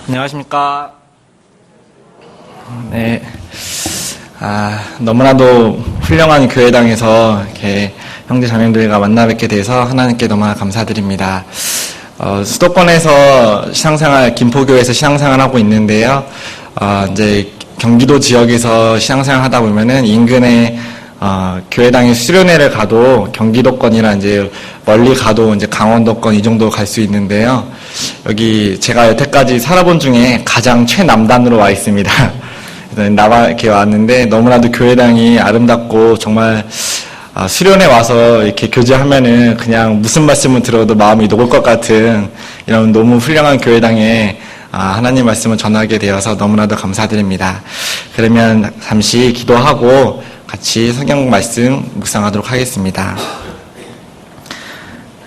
안녕하십니까. 네. 너무나도 훌륭한 교회당에서 이렇게 형제 자매들과 만나 뵙게 돼서 하나님께 너무나 감사드립니다. 수도권에서 신앙생활, 김포교회에서 신앙생활 하고 있는데요. 이제 경기도 지역에서 신앙생활 하다 보면은 인근에 교회당에 수련회를 가도 경기도권이나 이제 멀리 가도 이제 강원도권 이 정도 갈 수 있는데요. 여기 제가 여태까지 살아본 중에 가장 최남단으로 와 있습니다. 이렇게 왔는데 너무나도 교회당이 아름답고 정말 수련회 와서 이렇게 교제하면은 그냥 무슨 말씀을 들어도 마음이 녹을 것 같은 이런 너무 훌륭한 교회당에 하나님 말씀을 전하게 되어서 너무나도 감사드립니다. 그러면 잠시 기도하고 같이 성경 말씀 묵상하도록 하겠습니다.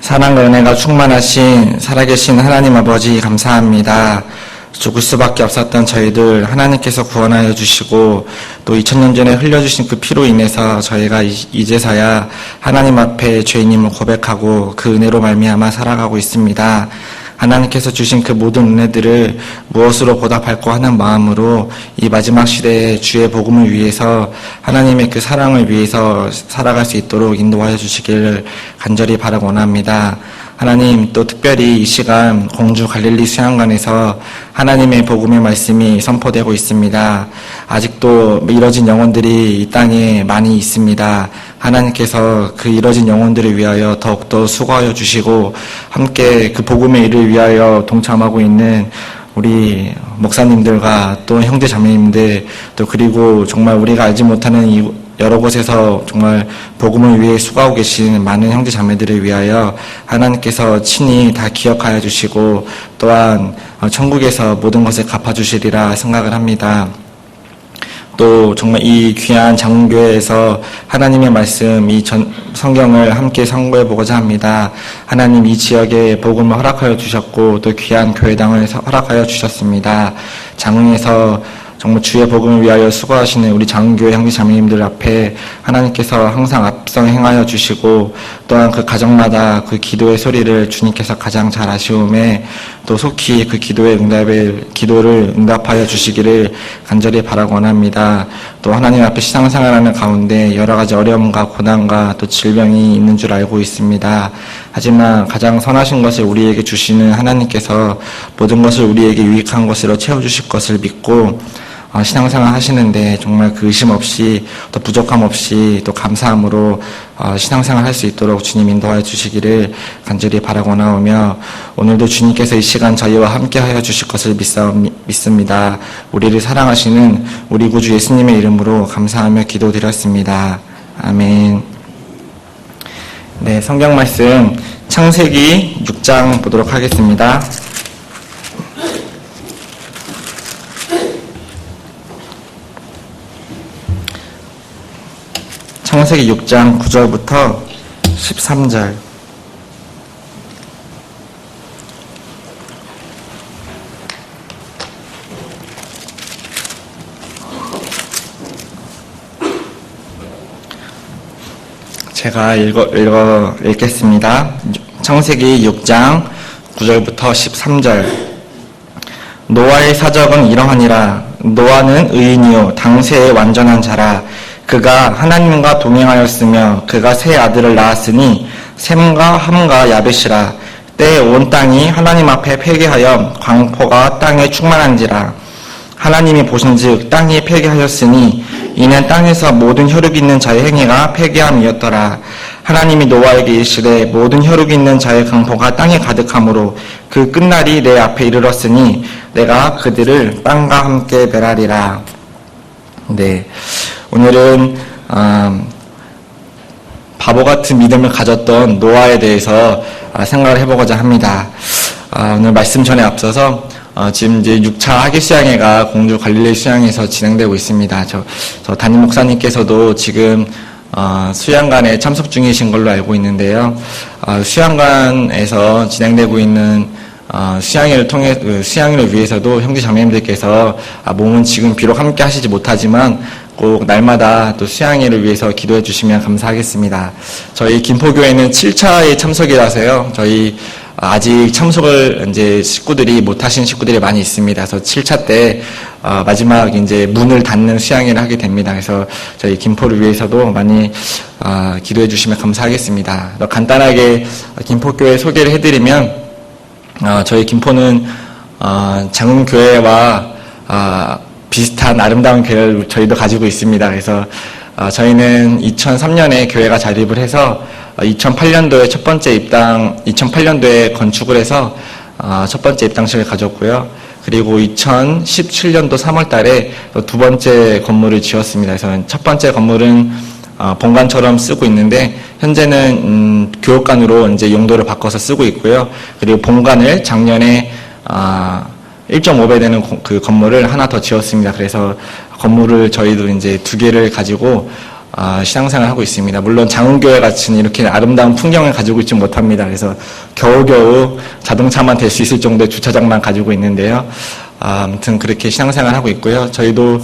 사랑과 은혜가 충만하신 살아계신 하나님 아버지 감사합니다. 죽을 수밖에 없었던 저희들 하나님께서 구원하여 주시고 또 2000년 전에 흘려주신 그 피로 인해서 저희가 이제서야 하나님 앞에 죄인임을 고백하고 그 은혜로 말미암아 살아가고 있습니다. 하나님께서 주신 그 모든 은혜들을 무엇으로 보답할까 하는 마음으로 이 마지막 시대에 주의 복음을 위해서 하나님의 그 사랑을 위해서 살아갈 수 있도록 인도하여 주시기를 간절히 바라고 원합니다. 하나님, 또 특별히 이 시간 공주 갈릴리 수양관에서 하나님의 복음의 말씀이 선포되고 있습니다. 아직도 이뤄진 영혼들이 이 땅에 많이 있습니다. 하나님께서 그 이뤄진 영혼들을 위하여 더욱더 수고하여 주시고 함께 그 복음의 일을 위하여 동참하고 있는 우리 목사님들과 또 형제 자매님들 또 그리고 정말 우리가 알지 못하는 여러 곳에서 정말 복음을 위해 수고하고 계신 많은 형제 자매들을 위하여 하나님께서 친히 다 기억하여 주시고 또한 천국에서 모든 것을 갚아주시리라 생각을 합니다. 또 정말 이 귀한 장로교회에서 하나님의 말씀, 이 성경을 함께 상고해 보고자 합니다. 하나님 이 지역에 복음을 허락하여 주셨고 또 귀한 교회당을 허락하여 주셨습니다. 장흥에서 정말 주의 복음을 위하여 수고하시는 우리 장흥교회 형제 자매님들 앞에 하나님께서 항상 앞서 행하여 주시고 또한 그 가정마다 그 기도의 소리를 주님께서 가장 잘 아시오매 또 속히 그 기도를 응답하여 주시기를 간절히 바라고 원합니다. 또 하나님 앞에 신앙생활하는 가운데 여러 가지 어려움과 고난과 또 질병이 있는 줄 알고 있습니다. 하지만 가장 선하신 것을 우리에게 주시는 하나님께서 모든 것을 우리에게 유익한 것으로 채워주실 것을 믿고 신앙생활 하시는데 정말 그 의심 없이 또 부족함 없이 또 감사함으로 신앙생활 할 수 있도록 주님 인도하여 주시기를 간절히 바라고 원하오며 오늘도 주님께서 이 시간 저희와 함께 하여 주실 것을 믿습니다. 우리를 사랑하시는 우리 구주 예수님의 이름으로 감사하며 기도드렸습니다. 아멘. 네, 성경 말씀 창세기 6장 보도록 하겠습니다. 창세기 6장 9절부터 13절. 제가 읽겠습니다. 창세기 6장 9절부터 13절. 노아의 사적은 이러하니라. 노아는 의인이요 당세의 완전한 자라. 그가 하나님과 동행하였으며 그가 세 아들을 낳았으니 셈과 함과 야벳이라. 때에 온 땅이 하나님 앞에 패개하여 광포가 땅에 충만한지라. 하나님이 보신즉 땅이 패개하였으니 이는 땅에서 모든 혈육 있는 자의 행위가 패개함이었더라. 하나님이 노아에게 이르시되 모든 혈육 있는 자의 강포가 땅에 가득하므로 그 끝날이 내 앞에 이르렀으니 내가 그들을 빵과 함께 멸하리라. 네, 오늘은 바보 같은 믿음을 가졌던 노아에 대해서 생각을 해보고자 합니다. 오늘 말씀 전에 앞서서 지금 이제 6차 학예 수양회가 공주 갈릴리 수양에서 진행되고 있습니다. 저 담임 목사님께서도 지금 수양관에 참석 중이신 걸로 알고 있는데요. 수양관에서 진행되고 있는 수양회를 위해서도 형제 자매님들께서 몸은 지금 비록 함께 하시지 못하지만 꼭 날마다 또 수양회를 위해서 기도해 주시면 감사하겠습니다. 저희 김포교회는 7차의 참석이라서요. 저희 아직 참석을 이제 식구들이 못하신 식구들이 많이 있습니다. 그래서 7차 때 마지막 이제 문을 닫는 수양회를 하게 됩니다. 그래서 저희 김포를 위해서도 많이 기도해 주시면 감사하겠습니다. 간단하게 김포교회 소개를 해드리면 저희 김포는 장흥교회와 비슷한 아름다운 교회를 저희도 가지고 있습니다. 그래서 저희는 2003년에 교회가 자립을 해서 2008년도에 2008년도에 건축을 해서 첫 번째 입당식을 가졌고요. 그리고 2017년도 3월 달에 두 번째 건물을 지었습니다. 그래서 첫 번째 건물은 본관처럼 쓰고 있는데 현재는 교육관으로 이제 용도를 바꿔서 쓰고 있고요. 그리고 본관을 작년에 1.5배 되는 그 건물을 하나 더 지었습니다. 그래서 건물을 저희도 이제 2개를 가지고 신앙생활을 하고 있습니다. 물론 장흥교회 같은 이렇게 아름다운 풍경을 가지고 있지 못합니다. 그래서 겨우겨우 자동차만 될 수 있을 정도의 주차장만 가지고 있는데요. 아무튼 그렇게 신앙생활을 하고 있고요. 저희도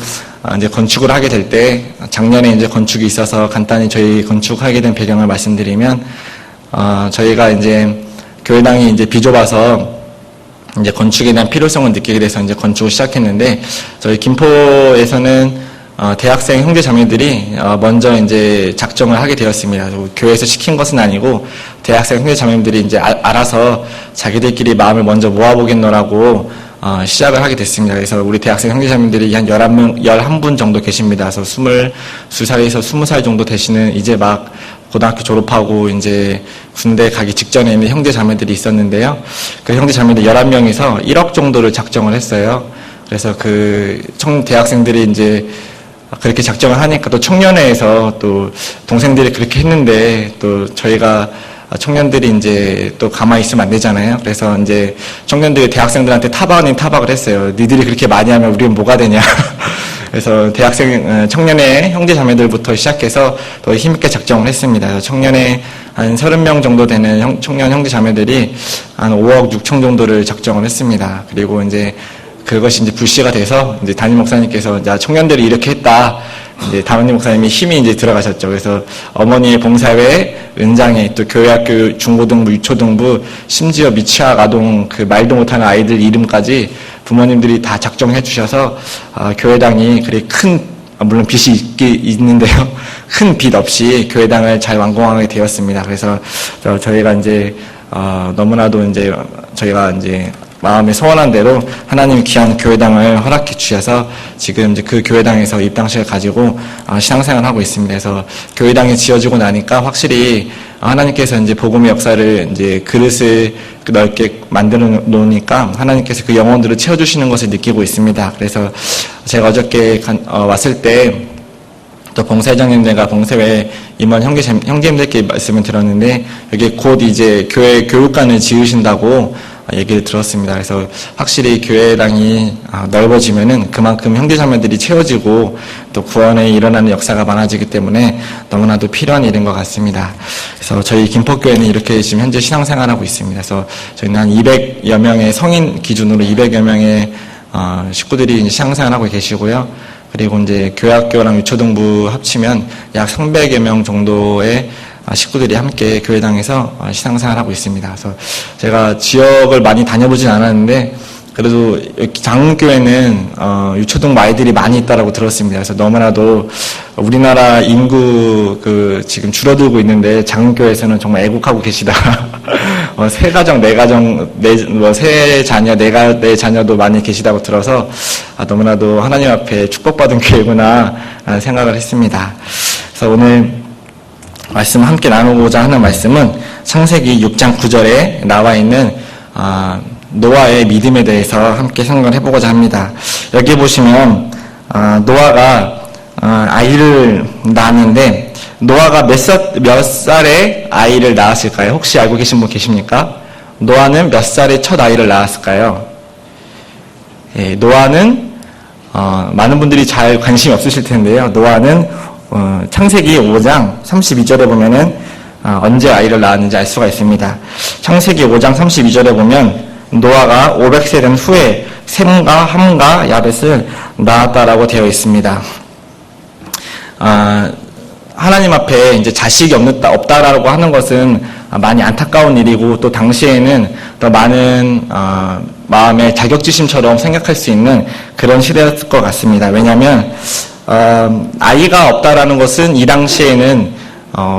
이제 건축을 하게 될 때 작년에 이제 건축이 있어서 간단히 저희 건축하게 된 배경을 말씀드리면 저희가 이제 교회당이 이제 비좁아서 이제 건축에 대한 필요성을 느끼게 돼서 이제 건축을 시작했는데 저희 김포에서는 대학생 형제 자매들이 먼저 이제 작정을 하게 되었습니다. 교회에서 시킨 것은 아니고 대학생 형제 자매들이 이제 알아서 자기들끼리 마음을 먼저 모아보겠노라고 시작을 하게 됐습니다. 그래서 우리 대학생 형제 자매들이 한 11분 정도 계십니다. 그래서 22살에서 20살 정도 되시는 이제 막 고등학교 졸업하고 이제 군대 가기 직전에 있는 형제 자매들이 있었는데요. 그 형제 자매들 11명이서 1억 정도를 작정을 했어요. 그래서 그 대학생들이 이제 그렇게 작정을 하니까 또 청년회에서 또 동생들이 그렇게 했는데 또 저희가 청년들이 이제 또 가만히 있으면 안 되잖아요. 그래서 이제 청년들이 대학생들한테 타박 아닌 타박을 했어요. 니들이 그렇게 많이 하면 우리는 뭐가 되냐. 그래서 대학생, 청년회 형제 자매들부터 시작해서 더 힘있게 작정을 했습니다. 그래서 청년회 한 30명 정도 되는 청년 형제 자매들이 한 5억 6천 정도를 작정을 했습니다. 그리고 이제 그것이 이제 불씨가 돼서 이제 담임 목사님께서 야, 청년들이 이렇게 했다. 이제 담임 목사님이 힘이 이제 들어가셨죠. 그래서 어머니의 봉사회, 은장회, 또 교회학교 중고등부, 유초등부, 심지어 미취학 아동 그 말도 못하는 아이들 이름까지 부모님들이 다 작정해 주셔서 교회당이 그리 큰 물론 빚이 있는데요. 큰 빚 없이 교회당을 잘 완공하게 되었습니다. 그래서 저희가 이제 너무나도 이제 저희가 이제 마음에 소원한 대로 하나님 귀한 교회당을 허락해 주셔서 지금 이제 그 교회당에서 입당식을 가지고 신앙생활을 하고 있습니다. 그래서 교회당이 지어지고 나니까 확실히 하나님께서 이제 복음의 역사를 이제 그릇을 넓게 만들어 놓으니까 하나님께서 그 영혼들을 채워주시는 것을 느끼고 있습니다. 그래서 제가 어저께 왔을 때 또 봉사회장님들과 봉사회 임원 형제님들께 말씀을 드렸는데 여기 곧 이제 교회 교육관을 지으신다고 얘기를 들었습니다. 그래서 확실히 교회당이 넓어지면은 그만큼 형제자매들이 채워지고 또 구원에 일어나는 역사가 많아지기 때문에 너무나도 필요한 일인 것 같습니다. 그래서 저희 김포교회는 이렇게 지금 현재 신앙생활하고 있습니다. 그래서 저희는 한 200여 명의 성인 기준으로 200여 명의 식구들이 이제 신앙생활하고 계시고요. 그리고 이제 교회학교랑 유초등부 합치면 약 300여 명 정도의 식구들이 함께 교회당에서 신앙생활하고 있습니다. 그래서 제가 지역을 많이 다녀보진 않았는데 그래도 장흥교회는 유초등부 아이들이 많이 있다라고 들었습니다. 그래서 너무나도 우리나라 인구 지금 줄어들고 있는데 장흥교회에서는 정말 애국하고 계시다. 세 가정, 네 가정, 세 자녀, 네 자녀도 많이 계시다고 들어서 너무나도 하나님 앞에 축복받은 교회구나 라는 생각을 했습니다. 그래서 오늘 말씀 함께 나누고자 하는 말씀은 창세기 6장 9절에 나와 있는 노아의 믿음에 대해서 함께 생각을 해보고자 합니다. 여기 보시면 노아가 아이를 낳았는데 노아가 몇 살에 아이를 낳았을까요? 혹시 알고 계신 분 계십니까? 노아는 몇 살에 첫 아이를 낳았을까요? 예, 노아는 많은 분들이 잘 관심이 없으실 텐데요. 노아는 창세기 5장 32절에 보면은 언제 아이를 낳았는지 알 수가 있습니다. 창세기 5장 32절에 보면 노아가 500세 된 후에 셈과 함과 야벳을 낳았다라고 되어 있습니다. 하나님 앞에 이제 자식이 없다라고 하는 것은 많이 안타까운 일이고, 또 당시에는 더 많은 마음의 자격지심처럼 생각할 수 있는 그런 시대였을 것 같습니다. 왜냐하면 아이가 없다라는 것은 이 당시에는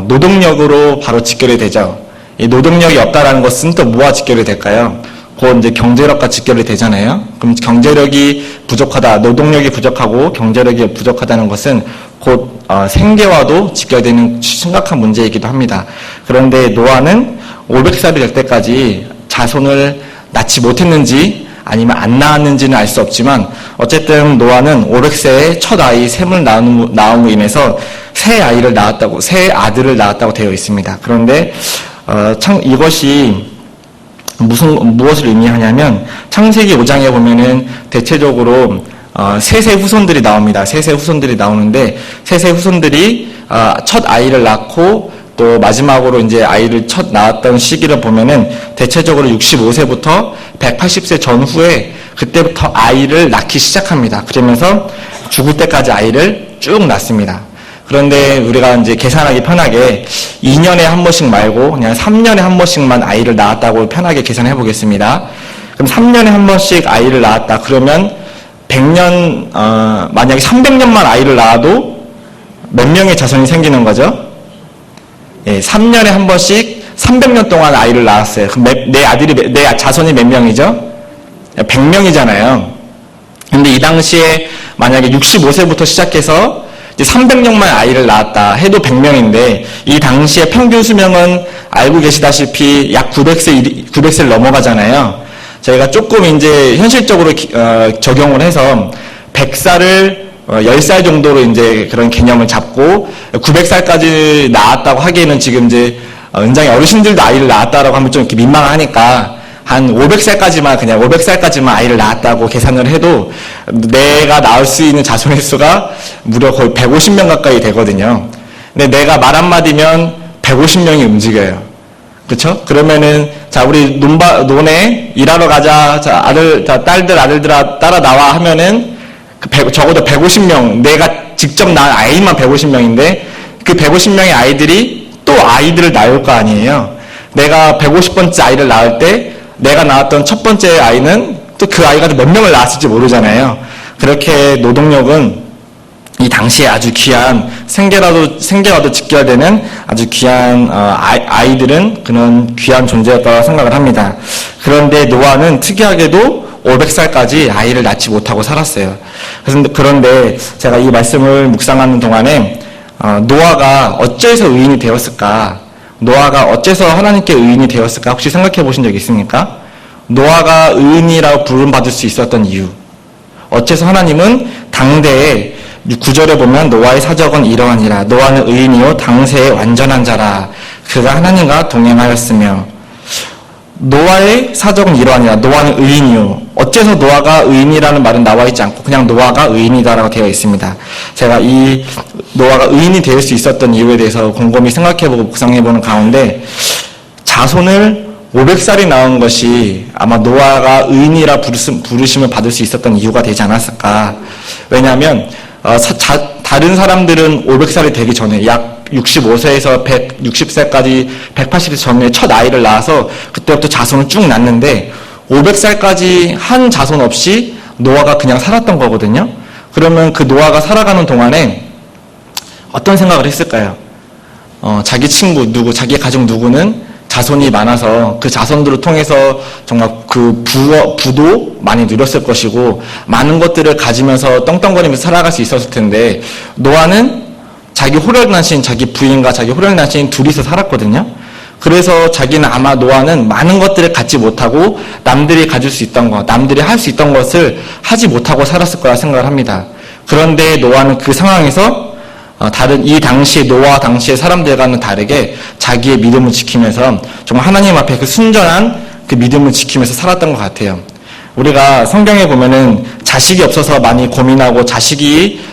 노동력으로 바로 직결이 되죠. 이 노동력이 없다라는 것은 또 뭐와 직결이 될까요? 곧 이제 경제력과 직결이 되잖아요. 그럼 경제력이 부족하다, 노동력이 부족하고 경제력이 부족하다는 것은 곧 생계와도 직결되는 심각한 문제이기도 합니다. 그런데 노아는 500살이 될 때까지 자손을 낳지 못했는지 아니면 안 낳았는지는 알 수 없지만, 어쨌든 노아는 500세에 첫 아이 셈을 낳음으로 인해서 새 아들을 낳았다고 되어 있습니다. 그런데 이것이 무엇을 의미하냐면, 창세기 5장에 보면은 대체적으로 셋의 후손들이 나옵니다. 셋의 후손들이 나오는데, 셋의 후손들이 첫 아이를 낳고 또 마지막으로 이제 아이를 첫 낳았던 시기를 보면은 대체적으로 65세부터 180세 전후에 그때부터 아이를 낳기 시작합니다. 그러면서 죽을 때까지 아이를 쭉 낳습니다. 그런데 우리가 이제 계산하기 편하게 2년에 한 번씩 말고 그냥 3년에 한 번씩만 아이를 낳았다고 편하게 계산해 보겠습니다. 그럼 3년에 한 번씩 아이를 낳았다. 그러면 100년, 만약에 300년만 아이를 낳아도 몇 명의 자손이 생기는 거죠? 예, 3년에 한 번씩 300년 동안 아이를 낳았어요. 그럼 내 자손이 몇 명이죠? 100명이잖아요. 근데 이 당시에 만약에 65세부터 시작해서 이제 300명만 아이를 낳았다 해도 100명인데, 이 당시에 평균 수명은 알고 계시다시피 약 900세를 넘어가잖아요. 저희가 조금 이제 현실적으로 적용을 해서 100살을 10살 정도로 이제 그런 개념을 잡고 900살까지 낳았다고 하기에는 지금 이제 굉장히 어르신들도 아이를 낳았다라고 하면 좀 이렇게 민망하니까 한 500살까지만 아이를 낳았다고 계산을 해도 내가 낳을 수 있는 자손의 수가 무려 거의 150명 가까이 되거든요. 근데 내가 말 한마디면 150명이 움직여요. 그렇죠? 그러면은 자, 우리 논에 일하러 가자. 자, 딸들 아들들아 따라 나와 하면은 적어도 150명, 내가 직접 낳은 아이만 150명인데 그 150명의 아이들이 또 아이들을 낳을 거 아니에요. 내가 150번째 아이를 낳을 때 내가 낳았던 첫 번째 아이는 또 그 아이가 몇 명을 낳았을지 모르잖아요. 그렇게 노동력은 이 당시에 아주 귀한 생계와도 직결되는 아주 귀한 아이들은 그런 귀한 존재였다고 생각을 합니다. 그런데 노아는 특이하게도 500살까지 아이를 낳지 못하고 살았어요. 그런데 제가 이 말씀을 묵상하는 동안에 노아가 어째서 의인이 되었을까? 노아가 어째서 하나님께 의인이 되었을까? 혹시 생각해 보신 적 있습니까? 노아가 의인이라고 부름받을 수 있었던 이유. 어째서 하나님은 당대에 9절에 보면 노아의 사적은 이러하니라. 노아는 의인이요 당세의 완전한 자라. 그가 하나님과 동행하였으며. 노아의 사적은 이러하니라. 노아는 의인이요. 어째서 노아가 의인이라는 말은 나와 있지 않고 그냥 노아가 의인이다라고 되어 있습니다. 제가 이 노아가 의인이 될 수 있었던 이유에 대해서 곰곰이 생각해보고 묵상해보는 가운데, 자손을 500살이 낳은 것이 아마 노아가 의인이라 부르심을 받을 수 있었던 이유가 되지 않았을까. 왜냐하면 다른 사람들은 500살이 되기 전에 약 65세에서 160세까지 180세 전에 첫 아이를 낳아서 그때부터 자손을 쭉 낳는데 500살까지 한 자손 없이 노아가 그냥 살았던 거거든요. 그러면 그 노아가 살아가는 동안에 어떤 생각을 했을까요? 자기 친구 누구, 자기 가족 누구는 자손이 많아서 그 자손들을 통해서 정말 그 부도 많이 누렸을 것이고 많은 것들을 가지면서 떵떵거리면서 살아갈 수 있었을 텐데, 노아는 자기 호령난신, 자기 부인과 자기 호령난신 둘이서 살았거든요. 그래서 자기는 아마 노아는 많은 것들을 갖지 못하고 남들이 가질 수 있던 것, 남들이 할 수 있던 것을 하지 못하고 살았을 거라 생각을 합니다. 그런데 노아는 그 상황에서 이 당시 노아 당시의 사람들과는 다르게 자기의 믿음을 지키면서 정말 하나님 앞에 그 순전한 그 믿음을 지키면서 살았던 것 같아요. 우리가 성경에 보면은 자식이 없어서 많이 고민하고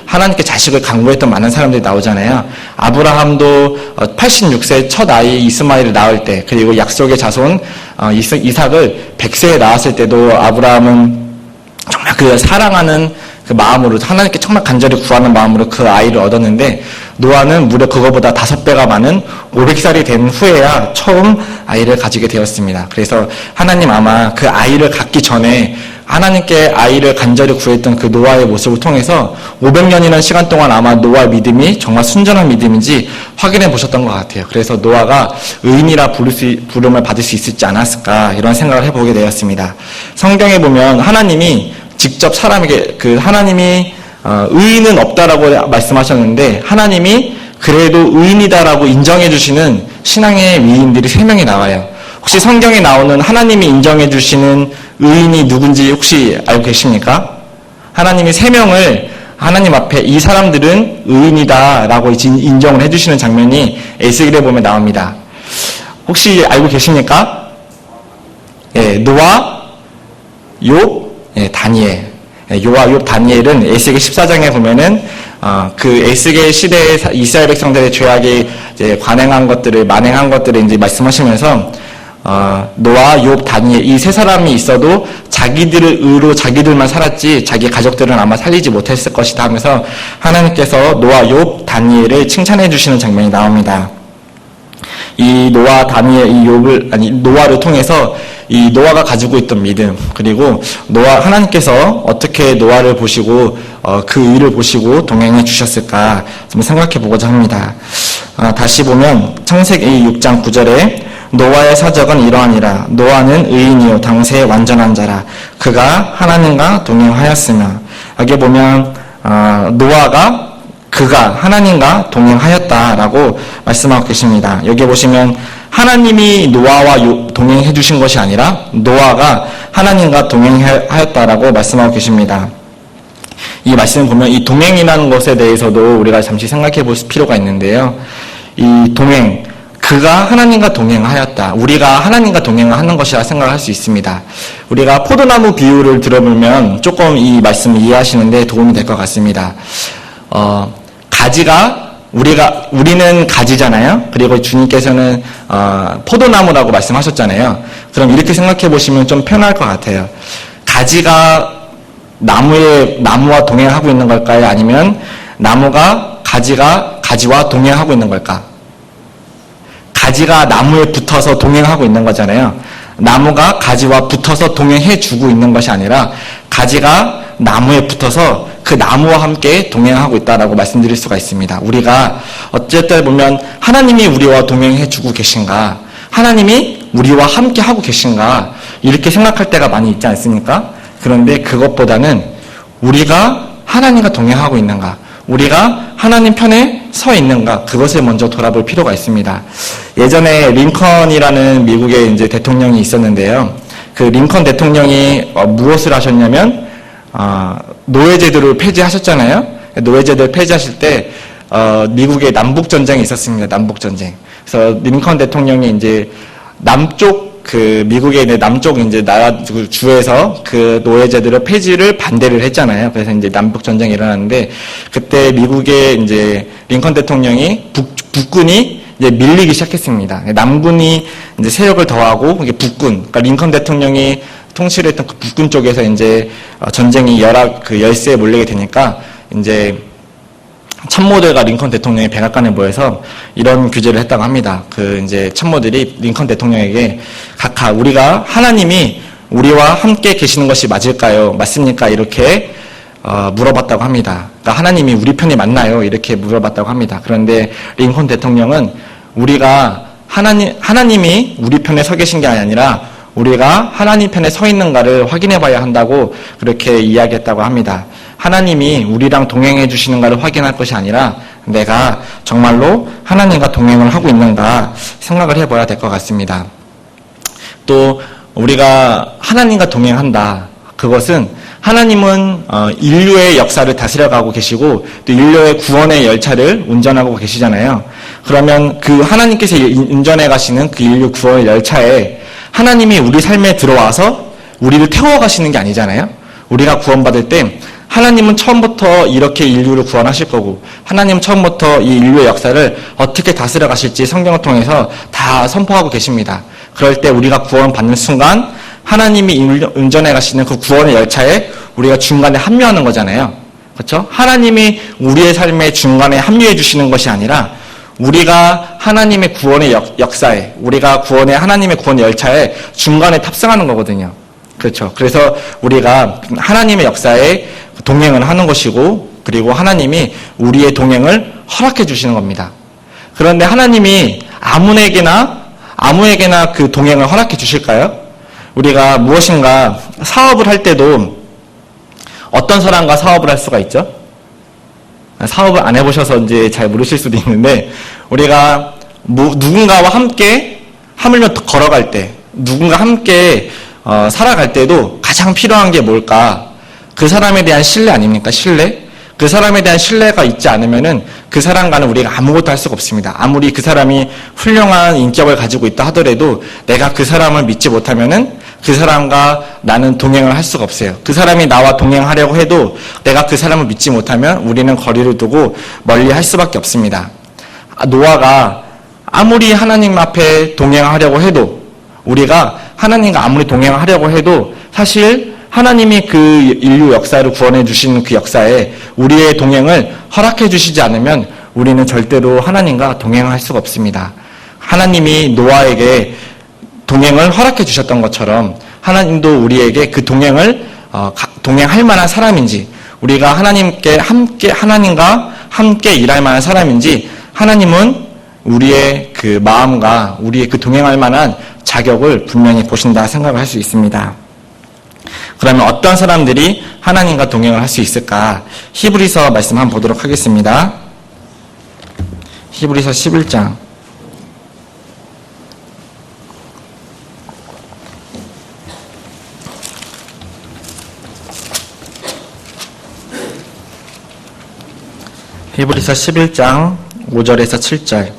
하나님께 자식을 간구했던 많은 사람들이 나오잖아요. 아브라함도 86세 첫 아이 이스마엘을 낳을 때, 그리고 약속의 자손 이삭을 100세에 낳았을 때도 아브라함은 정말 그 사랑하는 그 마음으로 하나님께 정말 간절히 구하는 마음으로 그 아이를 얻었는데 노아는 무려 그거보다 5배가 많은 500살이 된 후에야 처음 아이를 가지게 되었습니다. 그래서 하나님 아마 그 아이를 갖기 전에 하나님께 아이를 간절히 구했던 그 노아의 모습을 통해서 500년이라는 시간 동안 아마 노아의 믿음이 정말 순전한 믿음인지 확인해 보셨던 것 같아요. 그래서 노아가 의인이라 부름을 받을 수 있을지 않았을까 이런 생각을 해보게 되었습니다. 성경에 보면 하나님이 직접 사람에게 하나님이 의인은 없다라고 말씀하셨는데 하나님이 그래도 의인이다라고 인정해 주시는 신앙의 위인들이 3명이 나와요. 혹시 성경에 나오는 하나님이 인정해 주시는 의인이 누군지 혹시 알고 계십니까? 하나님이 3명을 하나님 앞에 이 사람들은 의인이다라고 인정을 해주시는 장면이 에스겔에 보면 나옵니다. 혹시 알고 계십니까? 예, 노아, 욥, 다니엘. 요와 욥, 다니엘은 에스겔 14장에 보면은 그 에스겔 시대의 이스라엘 백성들의 죄악에 이제 관행한 것들을 만행한 것들을 이제 말씀하시면서 노아, 욥, 다니엘 이 3사람이 있어도 자기들을 의로 자기들만 살았지 자기 가족들은 아마 살리지 못했을 것이다 하면서 하나님께서 노아, 욥, 다니엘을 칭찬해 주시는 장면이 나옵니다. 이 노아, 다니엘, 노아를 통해서 이 노아가 가지고 있던 믿음, 그리고 하나님께서 어떻게 노아를 보시고, 그 일을 보시고 동행해 주셨을까 좀 생각해 보고자 합니다. 다시 보면, 창세기 6장 9절에 노아의 사적은 이러하니라. 노아는 의인이요 당세의 완전한 자라. 그가 하나님과 동행하였으며. 여기 보면, 그가 하나님과 동행하였다라고 말씀하고 계십니다. 여기 보시면 하나님이 노아와 동행해 주신 것이 아니라 노아가 하나님과 동행하였다라고 말씀하고 계십니다. 이 말씀을 보면 이 동행이라는 것에 대해서도 우리가 잠시 생각해 볼 필요가 있는데요. 이 동행, 그가 하나님과 동행하였다. 우리가 하나님과 동행하는 것이라 생각할 수 있습니다. 우리가 포도나무 비유를 들어보면 조금 이 말씀을 이해하시는데 도움이 될 것 같습니다. 우리는 가지잖아요. 그리고 주님께서는 포도나무라고 말씀하셨잖아요. 그럼 이렇게 생각해 보시면 좀 편할 것 같아요. 가지가 나무와 동행하고 있는 걸까요? 아니면 나무가 가지와 동행하고 있는 걸까? 가지가 나무에 붙어서 동행하고 있는 거잖아요. 나무가 가지와 붙어서 동행해 주고 있는 것이 아니라 가지가 나무에 붙어서 그 나무와 함께 동행하고 있다라고 말씀드릴 수가 있습니다. 우리가 어쨌든 보면 하나님이 우리와 동행해 주고 계신가, 하나님이 우리와 함께 하고 계신가 이렇게 생각할 때가 많이 있지 않습니까? 그런데 그것보다는 우리가 하나님과 동행하고 있는가, 우리가 하나님 편에 서 있는가, 그것을 먼저 돌아볼 필요가 있습니다. 예전에 링컨이라는 미국의 이제 대통령이 있었는데요. 그 링컨 대통령이 무엇을 하셨냐면 노예제도를 폐지하셨잖아요. 노예제도를 폐지하실 때 미국의 남북 전쟁이 있었습니다. 남북 전쟁. 그래서 링컨 대통령이 이제 미국의 이제 남쪽 이제 주에서 그 노예제도를 폐지를 반대를 했잖아요. 그래서 이제 남북 전쟁이 일어났는데 그때 미국의 이제 링컨 대통령이 북군이 이제 밀리기 시작했습니다. 남군이 이제 세력을 더하고 이게 북군, 그러니까 링컨 대통령이 통치를 했던 그 북군 쪽에서 이제 전쟁이 열세에 몰리게 되니까 이제 참모들과 링컨 대통령의 백악관에 모여서 이런 규제를 했다고 합니다. 이제 참모들이 링컨 대통령에게 우리가 하나님이 우리와 함께 계시는 것이 맞습니까? 이렇게 물어봤다고 합니다. 그러니까 하나님이 우리 편이 맞나요? 이렇게 물어봤다고 합니다. 그런데 링컨 대통령은 하나님이 우리 편에 서 계신 게 아니라 우리가 하나님 편에 서 있는가를 확인해 봐야 한다고 그렇게 이야기했다고 합니다. 하나님이 우리랑 동행해 주시는가를 확인할 것이 아니라 내가 정말로 하나님과 동행을 하고 있는가 생각을 해봐야 될 것 같습니다. 또 우리가 하나님과 동행한다. 그것은 하나님은 인류의 역사를 다스려가고 계시고 또 인류의 구원의 열차를 운전하고 계시잖아요. 그러면 그 하나님께서 운전해 가시는 그 인류 구원의 열차에 하나님이 우리 삶에 들어와서 우리를 태워가시는 게 아니잖아요. 우리가 구원받을 때 하나님은 처음부터 이렇게 인류를 구원하실 거고 하나님은 처음부터 이 인류의 역사를 어떻게 다스려 가실지 성경을 통해서 다 선포하고 계십니다. 그럴 때 우리가 구원받는 순간 하나님이 운전해 가시는 그 구원의 열차에 우리가 중간에 합류하는 거잖아요. 그렇죠? 하나님이 우리의 삶의 중간에 합류해 주시는 것이 아니라 우리가 하나님의 구원의 역사에, 우리가 하나님의 구원 열차에 중간에 탑승하는 거거든요. 그렇죠? 그래서 우리가 하나님의 역사에 동행을 하는 것이고, 그리고 하나님이 우리의 동행을 허락해 주시는 겁니다. 그런데 하나님이 아무에게나 그 동행을 허락해 주실까요? 우리가 무엇인가 사업을 할 때도 어떤 사람과 사업을 할 수가 있죠? 사업을 안 해보셔서 이제 잘 모르실 수도 있는데, 우리가 누군가와 함께 하물며 걸어갈 때, 누군가 함께 살아갈 때도 가장 필요한 게 뭘까? 그 사람에 대한 신뢰 아닙니까? 신뢰? 그 사람에 대한 신뢰가 있지 않으면은 그 사람과는 우리가 아무것도 할 수가 없습니다. 아무리 그 사람이 훌륭한 인격을 가지고 있다 하더라도 내가 그 사람을 믿지 못하면은 그 사람과 나는 동행을 할 수가 없어요. 그 사람이 나와 동행하려고 해도 내가 그 사람을 믿지 못하면 우리는 거리를 두고 멀리 할 수밖에 없습니다. 노아가 아무리 하나님 앞에 동행하려고 해도, 우리가 하나님과 아무리 동행하려고 해도 사실 하나님이 그 인류 역사를 구원해 주시는 그 역사에 우리의 동행을 허락해 주시지 않으면 우리는 절대로 하나님과 동행할 수가 없습니다. 하나님이 노아에게 동행을 허락해 주셨던 것처럼 하나님도 우리에게 그 동행할 만한 사람인지, 우리가 하나님과 함께 일할 만한 사람인지, 하나님은 우리의 그 마음과 우리의 그 동행할 만한 자격을 분명히 보신다 생각을 할 수 있습니다. 그러면 어떤 사람들이 하나님과 동행을 할 수 있을까? 히브리서 말씀 한번 보도록 하겠습니다. 히브리서 11장. 히브리서 11장 5절에서 7절.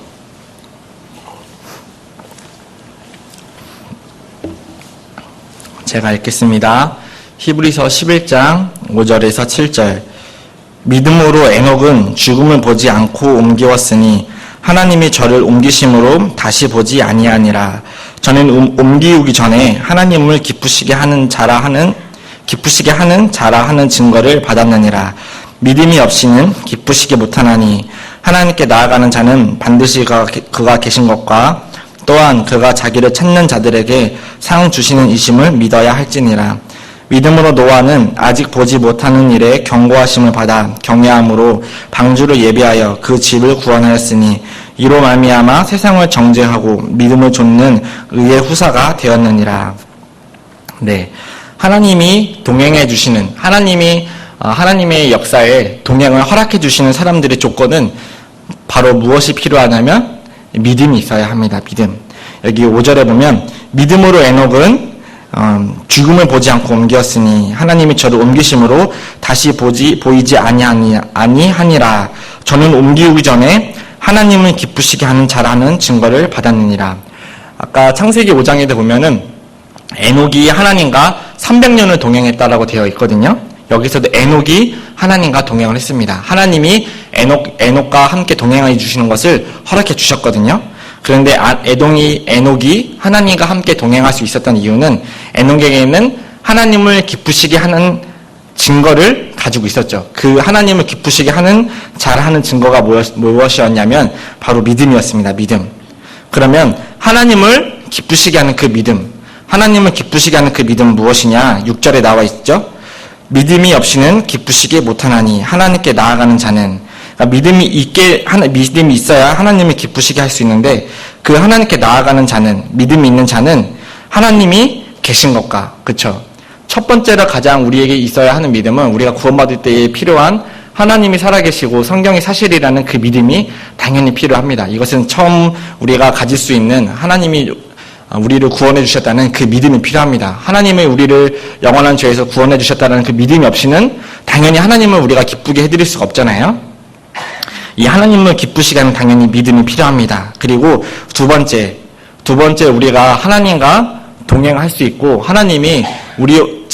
제가 읽겠습니다. 히브리서 11장 5절에서 7절. 믿음으로 에녹은 죽음을 보지 않고 옮기웠으니 하나님이 저를 옮기심으로 다시 보지 아니하니라. 저는 옮기우기 전에 하나님을 기쁘시게 하는 자라 하는 증거를 받았느니라. 믿음이 없이는 기쁘시게 못하나니 하나님께 나아가는 자는 반드시 그가 계신 것과 또한 그가 자기를 찾는 자들에게 상 주시는 이심을 믿어야 할지니라. 믿음으로 노아는 아직 보지 못하는 일에 경고하심을 받아 경외함으로 방주를 예비하여 그 집을 구원하였으니 이로 말미암아 세상을 정죄하고 믿음을 좇는 의의 후사가 되었느니라. 네, 하나님이 동행해 주시는, 하나님의 역사에 동행을 허락해 주시는 사람들의 조건은 바로 무엇이 필요하냐면 믿음이 있어야 합니다. 믿음. 여기 5절에 보면 믿음으로 에녹은 죽음을 보지 않고 옮겼으니 하나님이 저를 옮기심으로 다시 보이지 아니하니라. 저는 옮기기 전에 하나님을 기쁘시게 하는 자라는 증거를 받았느니라. 아까 창세기 5장에 보면은 에녹이 하나님과 300년을 동행했다라고 되어 있거든요. 여기서도 에녹이 하나님과 동행을 했습니다. 하나님이 에녹과 함께 동행해 주시는 것을 허락해 주셨거든요. 그런데 에녹이 하나님과 함께 동행할 수 있었던 이유는 에녹에게는 하나님을 기쁘시게 하는 증거를 가지고 있었죠. 그 하나님을 기쁘시게 하는 잘하는 증거가 무엇이었냐면 바로 믿음이었습니다. 믿음. 그러면 하나님을 기쁘시게 하는 그 믿음, 하나님을 기쁘시게 하는 그 믿음은 무엇이냐? 6절에 나와 있죠. 믿음이 없이는 기쁘시게 못하나니 하나님께 나아가는 자는, 그러니까 믿음이 있어야 하나님을 기쁘시게 할 수 있는데, 그 하나님께 나아가는 자는, 믿음이 있는 자는 하나님이 계신 것과, 그쵸? 첫 번째로 가장 우리에게 있어야 하는 믿음은 우리가 구원받을 때에 필요한 하나님이 살아계시고 성경이 사실이라는 그 믿음이 당연히 필요합니다. 이것은 처음 우리가 가질 수 있는, 하나님이 우리를 구원해 주셨다는 그 믿음이 필요합니다. 하나님이 우리를 영원한 죄에서 구원해 주셨다는 그 믿음이 없이는 당연히 하나님을 우리가 기쁘게 해드릴 수가 없잖아요. 이 하나님을 기쁘시게 하는 당연히 믿음이 필요합니다. 그리고 두 번째 우리가 하나님과 동행할 수 있고 하나님이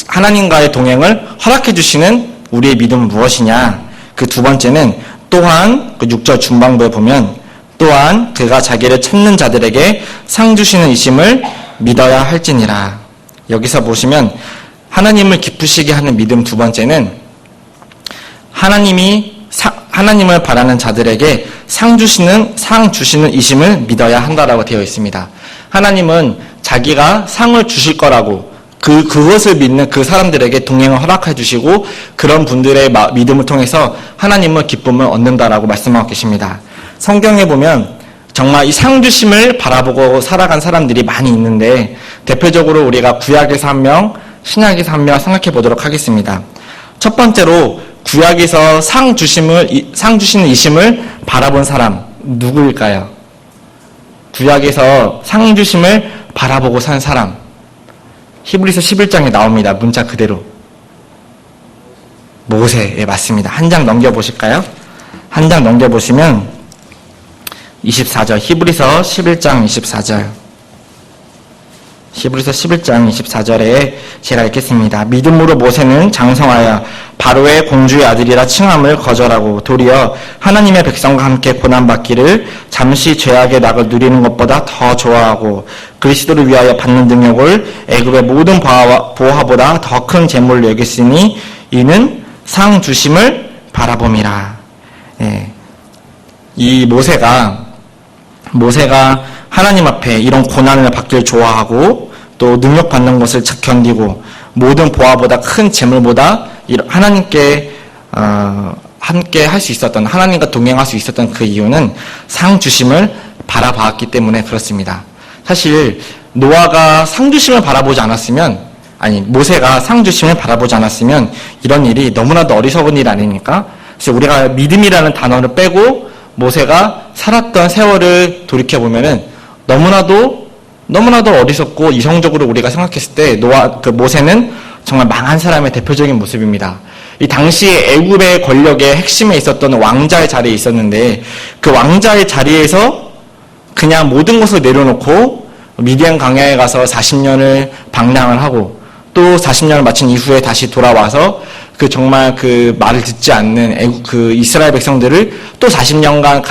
하나님과의 동행을 허락해 주시는 우리의 믿음은 무엇이냐? 그 두 번째는 또한 그 6절 중반부에 보면 또한 그가 자기를 찾는 자들에게 상 주시는 이심을 믿어야 할지니라. 여기서 보시면 하나님을 기쁘시게 하는 믿음 두 번째는 하나님을 바라는 자들에게 상 주시는 이심을 믿어야 한다라고 되어 있습니다. 하나님은 자기가 상을 주실 거라고 그것을 믿는 그 사람들에게 동행을 허락해 주시고 그런 분들의 믿음을 통해서 하나님은 기쁨을 얻는다라고 말씀하고 계십니다. 성경에 보면 정말 이 상 주심을 바라보고 살아간 사람들이 많이 있는데 대표적으로 우리가 구약에서 한 명, 신약에서 한 명 생각해 보도록 하겠습니다. 첫 번째로 구약에서 상 주시는 이심을 바라본 사람 누구일까요? 구약에서 상 주심을 바라보고 산 사람 히브리서 11장에 나옵니다. 문자 그대로. 모세, 예, 맞습니다. 한 장 넘겨보실까요? 한 장 넘겨보시면 24절, 히브리서 11장 24절. 히브리서 11장 24절에 제가 읽겠습니다. 믿음으로 모세는 장성하여 바로의 공주의 아들이라 칭함을 거절하고 도리어 하나님의 백성과 함께 고난받기를 잠시 죄악의 낙을 누리는 것보다 더 좋아하고 그리스도를 위하여 받는 능력을 애굽의 모든 보화보다 더 큰 재물로 여겼으니 이는 상 주심을 바라봄이라. 예. 이 모세가 하나님 앞에 이런 고난을 받기를 좋아하고 또 능력받는 것을 견디고 모든 보화보다 큰 재물보다 하나님께 함께 할 수 있었던, 하나님과 동행할 수 있었던 그 이유는 상 주심을 바라봤기 때문에 그렇습니다. 사실 노아가 상 주심을 바라보지 않았으면, 모세가 상 주심을 바라보지 않았으면 이런 일이 너무나도 어리석은 일 아닙니까? 그래서 우리가 믿음이라는 단어를 빼고 모세가 살았던 세월을 돌이켜보면은 너무나도 어리석고 이성적으로 우리가 생각했을 때 모세는 정말 망한 사람의 대표적인 모습입니다. 이 당시에 애굽의 권력의 핵심에 있었던 왕자의 자리에 있었는데 그 왕자의 자리에서 그냥 모든 것을 내려놓고 미디안 광야에 가서 40년을 방랑을 하고 또 40년을 마친 이후에 다시 돌아와서 정말 그 말을 듣지 않는 이스라엘 백성들을 또 40년간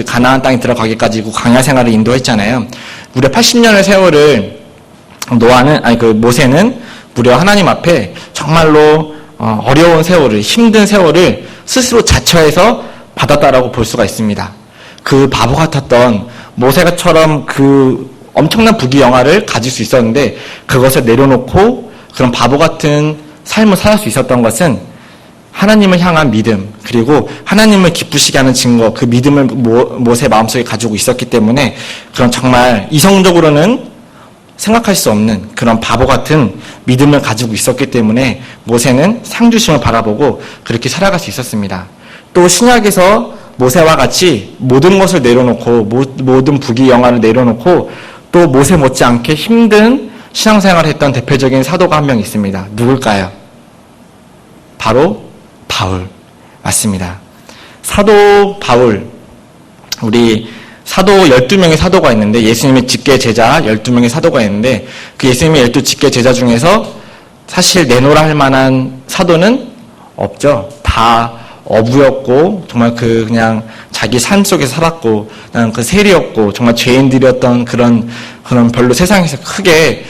가나안 땅에 들어가기까지 광야 생활을 인도했잖아요. 무려 80년의 세월을 모세는 무려 하나님 앞에 정말로 어려운 세월을, 힘든 세월을 스스로 자처해서 받았다라고 볼 수가 있습니다. 그 바보 같았던 모세가처럼 그 엄청난 부귀영화를 가질 수 있었는데 그것을 내려놓고 그런 바보 같은 삶을 살 수 있었던 것은 하나님을 향한 믿음, 그리고 하나님을 기쁘시게 하는 증거, 그 믿음을 모세 마음속에 가지고 있었기 때문에 그런 정말 이성적으로는 생각할 수 없는 그런 바보 같은 믿음을 가지고 있었기 때문에 모세는 상주심을 바라보고 그렇게 살아갈 수 있었습니다. 또 신약에서 모세와 같이 모든 것을 내려놓고 모든 부귀영화를 내려놓고 또 모세 못지않게 힘든 신앙생활을 했던 대표적인 사도가 한 명 있습니다. 누굴까요? 바로 바울. 맞습니다. 사도 바울. 우리 사도 12명의 사도가 있는데 예수님의 직계 제자 12명의 사도가 있는데 그 예수님의 12직계 제자 중에서 사실 내노라 할 만한 사도는 없죠. 다 어부였고 정말 그냥 자기 삶 속에서 살았고 그냥 그 세리였고 정말 죄인들이었던 그런 별로 세상에서 크게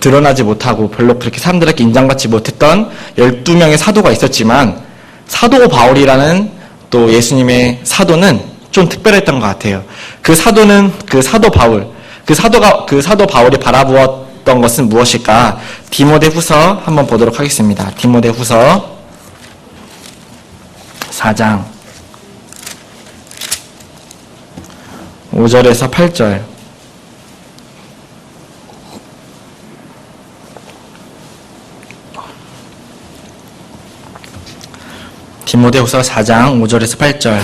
드러나지 못하고 별로 그렇게 사람들에게 인정받지 못했던 12명의 사도가 있었지만 사도 바울이라는 또 예수님의 사도는 좀 특별했던 것 같아요. 그 사도는 그 사도 바울, 그 사도 바울이 바라보았던 것은 무엇일까? 디모데후서 한번 보도록 하겠습니다. 디모데후서 4장 5절에서 8절. 디모데후서 4장 5절에서 8절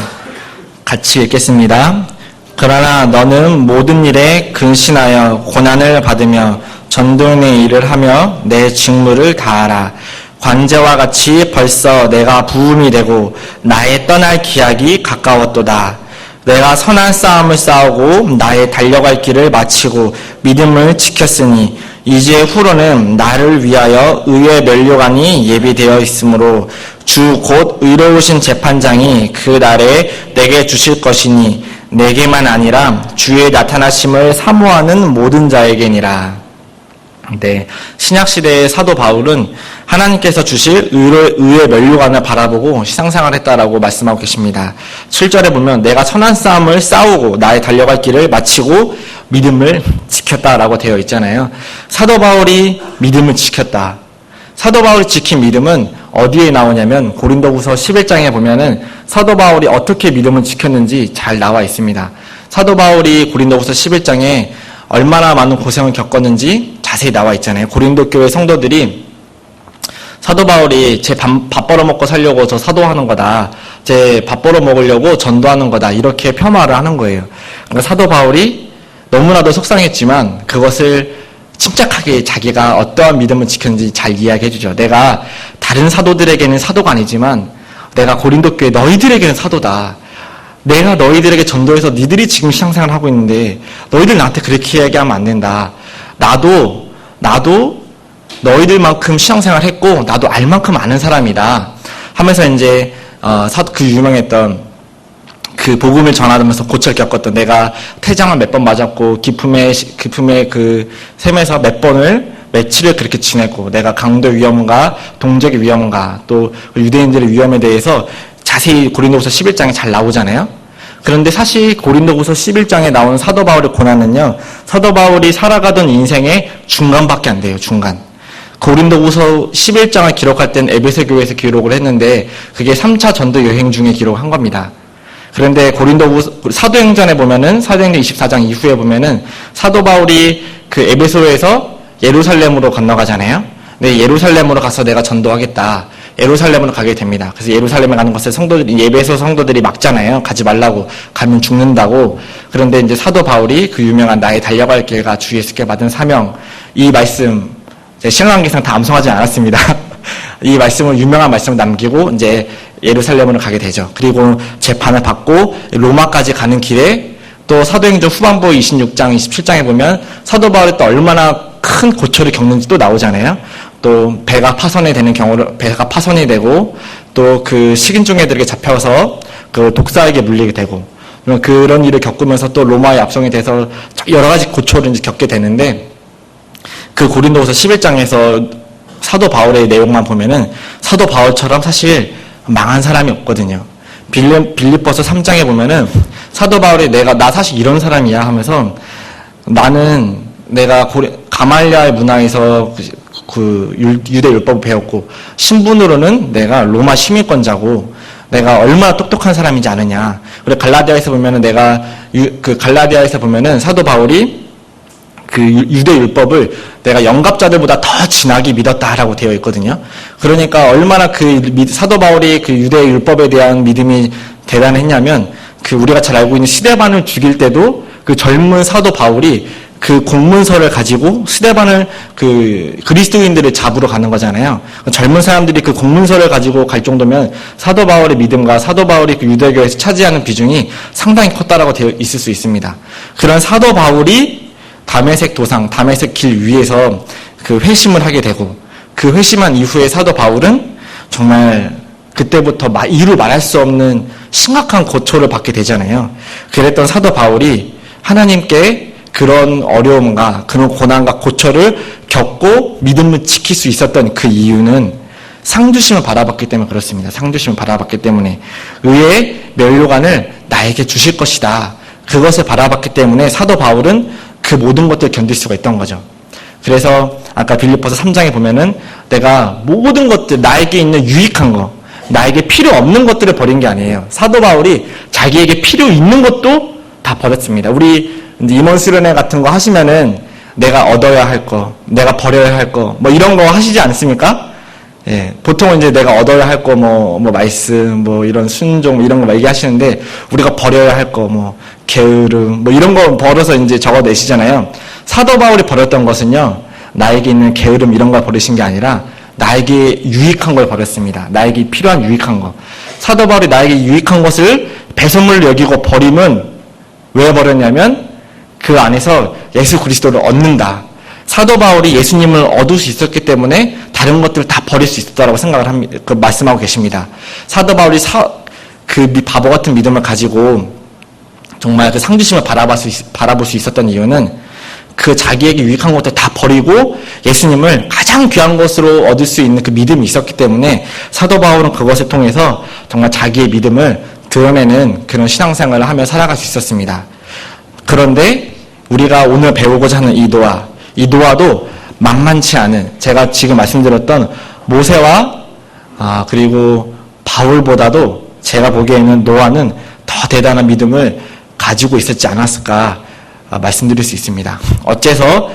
같이 읽겠습니다. 그러나 너는 모든 일에 근신하여 고난을 받으며 전도의 일을 하며 내 직무를 다하라. 관제와 같이 벌써 내가 부음이 되고 나의 떠날 기약이 가까웠도다. 내가 선한 싸움을 싸우고 나의 달려갈 길을 마치고 믿음을 지켰으니 이제 후로는 나를 위하여 의의 면류관이 예비되어 있으므로 주 곧 의로우신 재판장이 그 날에 내게 주실 것이니 내게만 아니라 주의 나타나심을 사모하는 모든 자에게니라. 네, 신약시대의 사도 바울은 하나님께서 주실 의의 면류관을 바라보고 신앙생활을 했다라고 말씀하고 계십니다. 7절에 보면 내가 선한 싸움을 싸우고 나의 달려갈 길을 마치고 믿음을 지켰다라고 되어 있잖아요. 사도 바울이 믿음을 지켰다. 사도 바울이 지킨 믿음은 어디에 나오냐면 고린도후서 11장에 보면은 사도 바울이 어떻게 믿음을 지켰는지 잘 나와 있습니다. 사도 바울이 고린도후서 11장에 얼마나 많은 고생을 겪었는지 자세히 나와 있잖아요. 고린도 교회 성도들이 사도 바울이 제 밥 벌어먹고 살려고 저 사도하는 거다. 제 밥 벌어먹으려고 전도하는 거다. 이렇게 폄하를 하는 거예요. 그러니까 사도 바울이 너무나도 속상했지만 그것을 침착하게 자기가 어떠한 믿음을 지켰는지 잘 이야기해 주죠. 내가 다른 사도들에게는 사도가 아니지만 내가 고린도 교회 너희들에게는 사도다. 내가 너희들에게 전도해서 니들이 지금 신앙생활을 하고 있는데 너희들 나한테 그렇게 얘기하면 안 된다. 나도 너희들만큼 신앙생활 했고 나도 알 만큼 아는 사람이다 하면서 이제 그 유명했던 그 복음을 전하면서 고초를 겪었던 내가 태장을 몇 번 맞았고 기품의 그 샘에서 며칠을 그렇게 지냈고 내가 강도 위험과 동족의 위험과 또 유대인들의 위험에 대해서 자세히 고린도후서 11장에 잘 나오잖아요. 그런데 사실 고린도후서 11장에 나온 사도 바울의 고난은요. 사도 바울이 살아가던 인생의 중간밖에 안 돼요. 중간. 고린도후서 11장을 기록할 땐 에베소 교회에서 기록을 했는데 그게 3차 전도 여행 중에 기록한 겁니다. 그런데 사도행전에 보면은 사도행전 24장 이후에 보면은 사도 바울이 그 에베소에서 예루살렘으로 건너가잖아요. 네, 예루살렘으로 가서 내가 전도하겠다. 예루살렘으로 가게 됩니다. 그래서 예루살렘에 가는 것을 에베소 성도들이 막잖아요. 가지 말라고. 가면 죽는다고. 그런데 이제 사도 바울이 그 유명한 나의 달려갈 길과 주 예수께 받은 사명, 이 말씀, 신앙기상 다 암송하지 않았습니다. 이 말씀을, 유명한 말씀을 남기고 이제 예루살렘으로 가게 되죠. 그리고 재판을 받고 로마까지 가는 길에 또 사도행전 후반부 26장, 27장에 보면 사도 바울이 또 얼마나 큰 고초를 겪는지 또 나오잖아요. 또 배가 파손이 되고 또 그 식인종애들에게 잡혀서 그 독사에게 물리게 되고 그런 일을 겪으면서 또 로마의 압송이 돼서 여러 가지 고초를 이제 겪게 되는데 그 고린도후서 11장에서 사도 바울의 내용만 보면은 사도 바울처럼 사실 망한 사람이 없거든요. 빌립보서 3장에 보면은 사도 바울이 나 사실 이런 사람이야 하면서 나는 내가 가말리아의 문화에서 그 유대 율법을 배웠고 신분으로는 내가 로마 시민권자고 내가 얼마나 똑똑한 사람인지 아느냐. 그리고 갈라디아에서 보면은 사도 바울이 그 유대 율법을 내가 영갑자들보다 더 진하게 믿었다라고 되어 있거든요. 그러니까 얼마나 사도 바울이 그 유대 율법에 대한 믿음이 대단했냐면 우리가 잘 알고 있는 스데반을 죽일 때도 그 젊은 사도 바울이 그 공문서를 가지고 스데반을 그리스도인들을 잡으러 가는 거잖아요. 젊은 사람들이 그 공문서를 가지고 갈 정도면 사도 바울의 믿음과 사도 바울이 그 유대교에서 차지하는 비중이 상당히 컸다라고 되어 있을 수 있습니다. 그런 사도 바울이 다메섹 길 위에서 그 회심을 하게 되고 그 회심한 이후에 사도 바울은 정말 그때부터 이루 말할 수 없는 심각한 고초를 받게 되잖아요. 그랬던 사도 바울이 하나님께 그런 어려움과 그런 고난과 고초를 겪고 믿음을 지킬 수 있었던 그 이유는 상주심을 바라봤기 때문에 그렇습니다. 상주심을 바라봤기 때문에 의의 면류관을 나에게 주실 것이다. 그것을 바라봤기 때문에 사도 바울은 그 모든 것들을 견딜 수가 있던 거죠. 그래서 아까 빌립보서 3장에 보면은 내가 모든 것들 나에게 있는 유익한 거, 나에게 필요 없는 것들을 버린 게 아니에요. 사도 바울이 자기에게 필요 있는 것도 다 버렸습니다. 우리 임원 수련회 같은 거 하시면은 내가 얻어야 할 거, 내가 버려야 할 거, 뭐 이런 거 하시지 않습니까? 예, 보통은 이제 내가 얻어야 할 거, 말씀, 이런 순종, 이런 거 얘기하시는데, 우리가 버려야 할 거, 게으름, 이런 거 벌어서 이제 적어내시잖아요. 사도 바울이 버렸던 것은요, 나에게 있는 게으름 이런 걸 버리신 게 아니라, 나에게 유익한 걸 버렸습니다. 나에게 필요한 유익한 거. 사도 바울이 나에게 유익한 것을 배설물로 여기고 버림은 왜 버렸냐면, 그 안에서 예수 그리스도를 얻는다. 사도 바울이 예수님을 얻을 수 있었기 때문에 다른 것들을 다 버릴 수 있었다고 생각을 합니다. 말씀하고 계십니다. 사도 바울이 그 바보 같은 믿음을 가지고 정말 그 상주심을 바라볼 수 있었던 이유는 그 자기에게 유익한 것들 다 버리고 예수님을 가장 귀한 것으로 얻을 수 있는 그 믿음이 있었기 때문에 사도 바울은 그것을 통해서 정말 자기의 믿음을 드러내는 그런 신앙생활을 하며 살아갈 수 있었습니다. 그런데 우리가 오늘 배우고자 하는 이 노아도 만만치 않은, 제가 지금 말씀드렸던 모세와 그리고 바울보다도 제가 보기에는 노아는 더 대단한 믿음을 가지고 있었지 않았을까 말씀드릴 수 있습니다. 어째서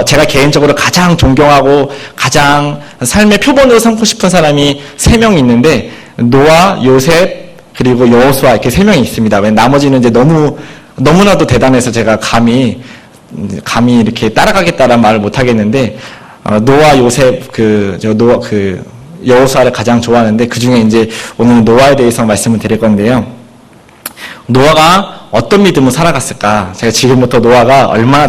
제가 개인적으로 가장 존경하고 가장 삶의 표본으로 삼고 싶은 사람이 3명이 있는데 노아, 요셉, 그리고 여호수아 이렇게 3명이 있습니다. 왜 나머지는 이제 너무나도 대단해서 제가 감히 이렇게 따라가겠다라는 말을 못 하겠는데 노아, 요셉, 여호수아를 가장 좋아하는데 그 중에 이제 오늘 노아에 대해서 말씀을 드릴 건데요. 노아가 어떤 믿음을 살아갔을까? 제가 지금부터 노아가 얼마나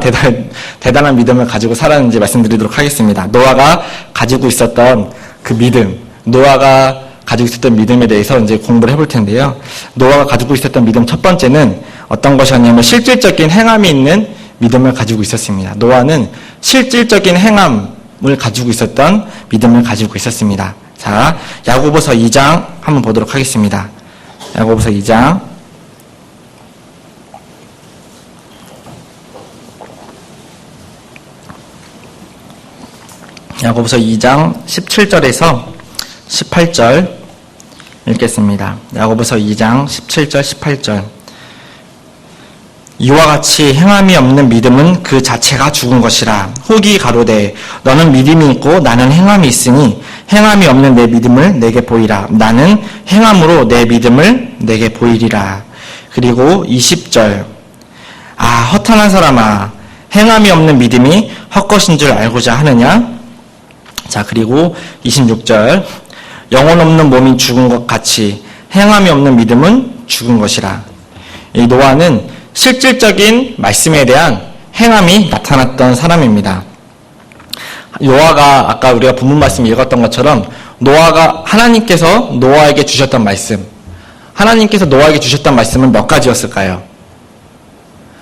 대단한 믿음을 가지고 살았는지 말씀드리도록 하겠습니다. 노아가 가지고 있었던 그 믿음, 노아가 가지고 있었던 믿음에 대해서 이제 공부를 해볼 텐데요. 노아가 가지고 있었던 믿음 첫 번째는 어떤 것이었냐면 실질적인 행함이 있는 믿음을 가지고 있었습니다. 노아는 실질적인 행함을 가지고 있었던 믿음을 가지고 있었습니다. 자, 야고보서 2장 한번 보도록 하겠습니다. 야고보서 2장. 야고보서 2장 17절에서 18절 읽겠습니다. 야고보서 2장 17절 18절. 이와 같이 행함이 없는 믿음은 그 자체가 죽은 것이라. 후기 가로되 너는 믿음이 있고 나는 행함이 있으니 행함이 없는 내 믿음을 내게 보이라. 나는 행함으로 내 믿음을 내게 보이리라. 그리고 20절. 허탄한 사람아, 행함이 없는 믿음이 헛것인 줄 알고자 하느냐? 자, 그리고 26절. 영혼 없는 몸이 죽은 것 같이 행함이 없는 믿음은 죽은 것이라. 이 노아는 실질적인 말씀에 대한 행함이 나타났던 사람입니다. 노아가 아까 우리가 본문 말씀 읽었던 것처럼 하나님께서 노아에게 주셨던 말씀, 하나님께서 노아에게 주셨던 말씀은 몇 가지였을까요?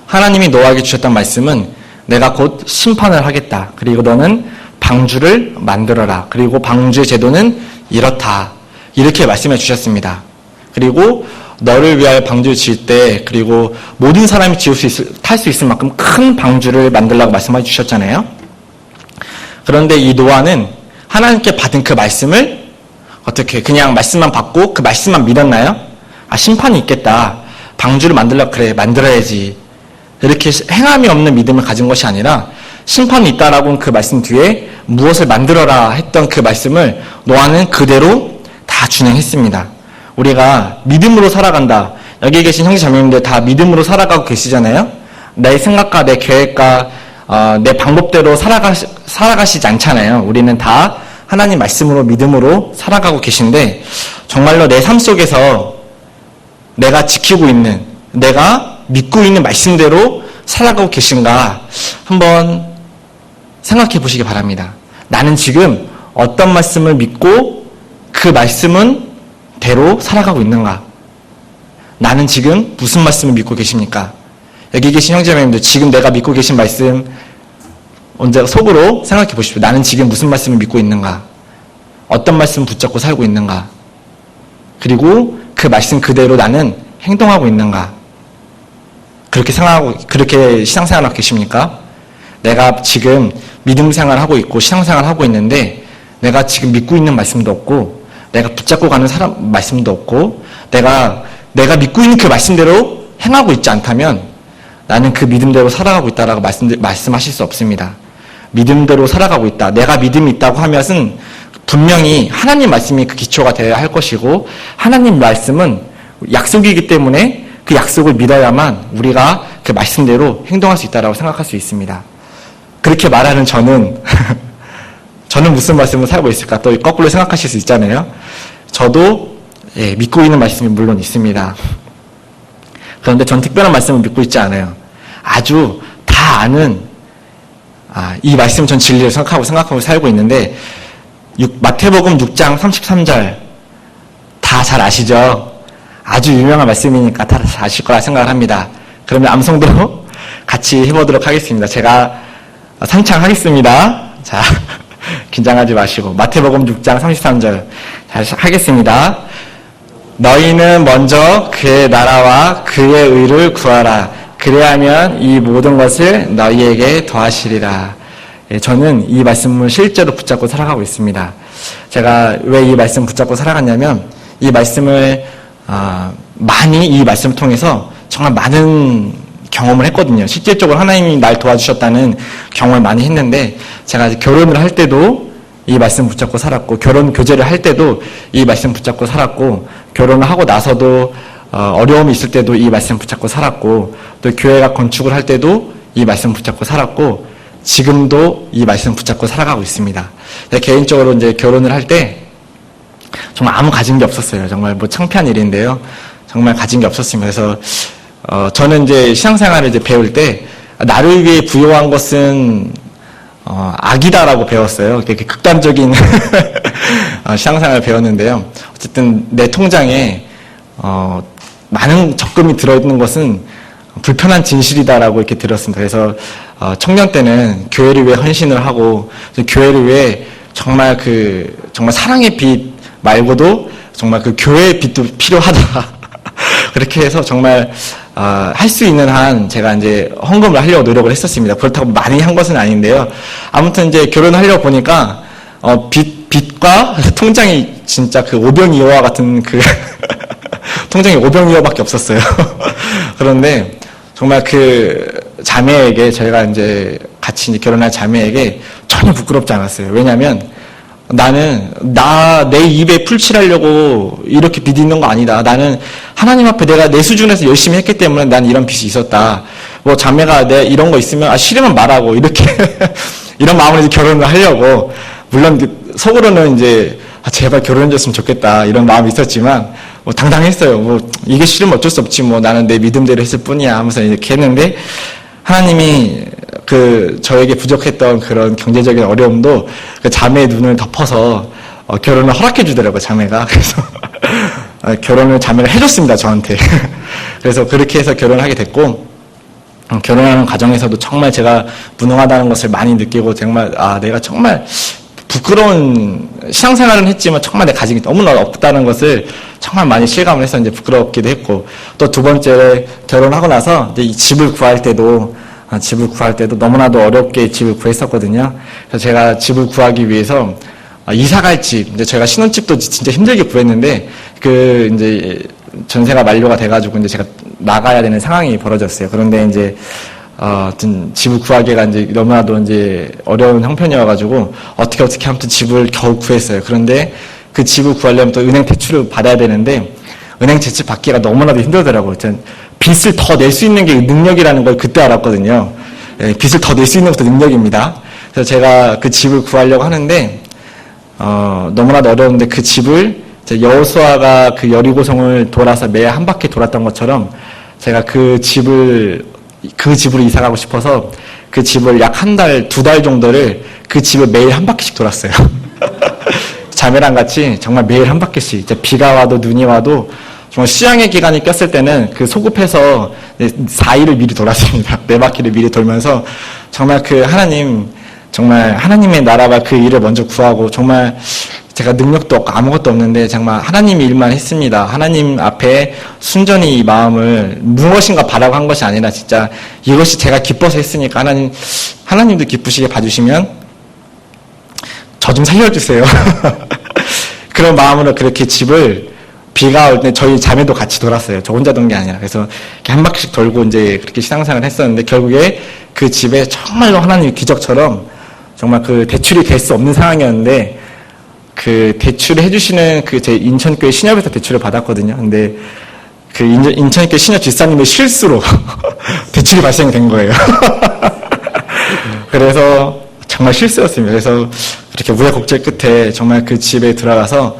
하나님이 노아에게 주셨던 말씀은 내가 곧 심판을 하겠다. 그리고 너는 방주를 만들어라. 그리고 방주의 제도는 이렇다. 이렇게 말씀해 주셨습니다. 그리고 너를 위하여 방주를 지을 때, 그리고 모든 사람이 탈 수 있을 만큼 큰 방주를 만들라고 말씀해 주셨잖아요. 그런데 이 노아는 하나님께 받은 그 말씀을 어떻게 그냥 말씀만 받고 그 말씀만 믿었나요? 심판이 있겠다. 방주를 만들려고 그래. 만들어야지. 이렇게 행함이 없는 믿음을 가진 것이 아니라 심판이 있다라고 하는 그 말씀 뒤에 무엇을 만들어라 했던 그 말씀을 노아는 그대로 다 준행했습니다. 우리가 믿음으로 살아간다. 여기 계신 형제자매님들 다 믿음으로 살아가고 계시잖아요. 내 생각과 내 계획과 내 방법대로 살아가시지 않잖아요. 우리는 다 하나님 말씀으로 믿음으로 살아가고 계신데 정말로 내 삶 속에서 내가 지키고 있는, 내가 믿고 있는 말씀대로 살아가고 계신가 한번 생각해 보시기 바랍니다. 나는 지금 어떤 말씀을 믿고 그 말씀은 대로 살아가고 있는가? 나는 지금 무슨 말씀을 믿고 계십니까? 여기 계신 형제자매님들 지금 내가 믿고 계신 말씀 언제 속으로 생각해 보십시오. 나는 지금 무슨 말씀을 믿고 있는가? 어떤 말씀을 붙잡고 살고 있는가? 그리고 그 말씀 그대로 나는 행동하고 있는가? 그렇게 신앙생활하고 계십니까? 내가 지금 믿음 생활하고 있고 신앙생활 하고 있는데 내가 지금 믿고 있는 말씀도 없고 내가 붙잡고 가는 사람 말씀도 없고 내가 믿고 있는 그 말씀대로 행하고 있지 않다면 나는 그 믿음대로 살아가고 있다라고 말씀하실 수 없습니다. 믿음대로 살아가고 있다. 내가 믿음이 있다고 하면은 분명히 하나님 말씀이 그 기초가 되어야 할 것이고 하나님 말씀은 약속이기 때문에 그 약속을 믿어야만 우리가 그 말씀대로 행동할 수 있다라고 생각할 수 있습니다. 그렇게 말하는 저는 무슨 말씀을 살고 있을까? 또 거꾸로 생각하실 수 있잖아요. 저도 믿고 있는 말씀이 물론 있습니다. 그런데 전 특별한 말씀을 믿고 있지 않아요. 아주 다 아는 이 말씀 전 진리를 생각하고 살고 있는데 마태복음 6장 33절 다 잘 아시죠? 아주 유명한 말씀이니까 다 아실 거라 생각을 합니다. 그러면 암송도 같이 해보도록 하겠습니다. 제가 산창하겠습니다. 자, 긴장하지 마시고 마태복음 6장 33절 잘 하겠습니다. 너희는 먼저 그의 나라와 그의 의를 구하라. 그래야면 이 모든 것을 너희에게 더하시리라. 저는 이 말씀을 실제로 붙잡고 살아가고 있습니다. 제가 왜 이 말씀 붙잡고 살아갔냐면 이 말씀을 많이 이 말씀을 통해서 정말 많은 경험을 했거든요. 실질적으로 하나님이 날 도와주셨다는 경험을 많이 했는데 제가 결혼을 할 때도 이 말씀 붙잡고 살았고 결혼 교제를 할 때도 이 말씀 붙잡고 살았고 결혼을 하고 나서도 어려움이 있을 때도 이 말씀 붙잡고 살았고 또 교회가 건축을 할 때도 이 말씀 붙잡고 살았고 지금도 이 말씀 붙잡고 살아가고 있습니다. 개인적으로 이제 결혼을 할 때 정말 아무 가진 게 없었어요. 정말 뭐 창피한 일인데요. 정말 가진 게 없었습니다. 그래서 저는 이제 신앙생활을 이제 배울 때 나를 위해 부여한 것은 악이다라고 배웠어요. 이렇게 극단적인 신앙생활을 배웠는데요. 어쨌든 내 통장에 많은 적금이 들어있는 것은 불편한 진실이다라고 이렇게 들었습니다. 그래서 청년 때는 교회를 위해 헌신을 하고 교회를 위해 정말 정말 사랑의 빛 말고도 정말 그 교회의 빛도 필요하다. 그렇게 해서 정말 할 수 있는 한 제가 이제 헌금을 하려고 노력을 했었습니다. 그렇다고 많이 한 것은 아닌데요. 아무튼 이제 결혼하려고 보니까 빚과 통장이 진짜 그 오병이어와 같은 통장이 오병이어밖에 없었어요. 그런데 정말 자매에게 저희가 이제 같이 이제 결혼할 자매에게 전혀 부끄럽지 않았어요. 왜냐하면 나는 내 입에 풀칠하려고 이렇게 빚이 있는 거 아니다. 나는 하나님 앞에 내가 내 수준에서 열심히 했기 때문에 난 이런 빚이 있었다. 뭐 자매가 내 이런 거 있으면 싫으면 말하고 이렇게 이런 마음으로 이제 결혼을 하려고 물론 속으로는 이제 제발 결혼해줬으면 좋겠다 이런 마음이 있었지만 뭐 당당했어요. 뭐 이게 싫으면 어쩔 수 없지 뭐 나는 내 믿음대로 했을 뿐이야 하면서 이렇게 했는데 하나님이 저에게 부족했던 그런 경제적인 어려움도 그 자매의 눈을 덮어서 결혼을 허락해 주더라고요, 자매가. 그래서 결혼을 자매가 해줬습니다, 저한테. 그래서 그렇게 해서 결혼을 하게 됐고 결혼하는 과정에서도 정말 제가 무능하다는 것을 많이 느끼고 정말 내가 정말 부끄러운 신앙생활은 했지만 정말 내 가진 게 너무나 없다는 것을 정말 많이 실감을 해서 이제 부끄럽기도 했고 또 두 번째 결혼하고 나서 이제 집을 구할 때도 너무나도 어렵게 집을 구했었거든요. 그래서 제가 집을 구하기 위해서 이사 갈 집, 이제 저희가 신혼집도 진짜 힘들게 구했는데 이제 전세가 만료가 돼가지고 이제 제가 나가야 되는 상황이 벌어졌어요. 그런데 이제 집을 구하기가 이제 너무나도 이제 어려운 형편이어가지고 어떻게 아무튼 집을 겨우 구했어요. 그런데 그 집을 구하려면 또 은행 대출을 받아야 되는데 은행 대출 받기가 너무나도 힘들더라고요. 빚을 더 낼 수 있는 게 능력이라는 걸 그때 알았거든요. 빚을 더 낼 수 있는 것도 능력입니다. 그래서 제가 그 집을 구하려고 하는데 너무나도 어려운데 그 집을 여호수아가 그 여리고성을 돌아서 매 한 바퀴 돌았던 것처럼 제가 그 집으로 이사 가고 싶어서 그 집을 약 한 달, 두 달 정도를 그 집을 매일 한 바퀴씩 돌았어요. 자매랑 같이 정말 매일 한 바퀴씩 비가 와도 눈이 와도 정말 수양의 기간이 꼈을 때는 소급해서 4일을 미리 돌았습니다. 4바퀴를 미리 돌면서 정말 정말 하나님의 나라와 그 일을 먼저 구하고 정말 제가 능력도 없고 아무것도 없는데 정말 하나님 일만 했습니다. 하나님 앞에 순전히 이 마음을 무엇인가 바라고 한 것이 아니라 진짜 이것이 제가 기뻐서 했으니까 하나님도 기쁘시게 봐주시면 저 좀 살려주세요. 그런 마음으로 그렇게 집을 비가 올 때 저희 자매도 같이 돌았어요. 저 혼자 돈 게 아니라. 그래서 이렇게 한 바퀴씩 돌고 이제 그렇게 신앙생활을 했었는데 결국에 그 집에 정말로 하나님 기적처럼 정말 대출이 될 수 없는 상황이었는데 대출을 해주시는 제 인천교회 신협에서 대출을 받았거든요. 근데 인천교회 신협 집사님의 실수로 대출이 발생이 된 거예요. 그래서 정말 실수였습니다. 그래서 그렇게 우여곡절 끝에 정말 그 집에 들어가서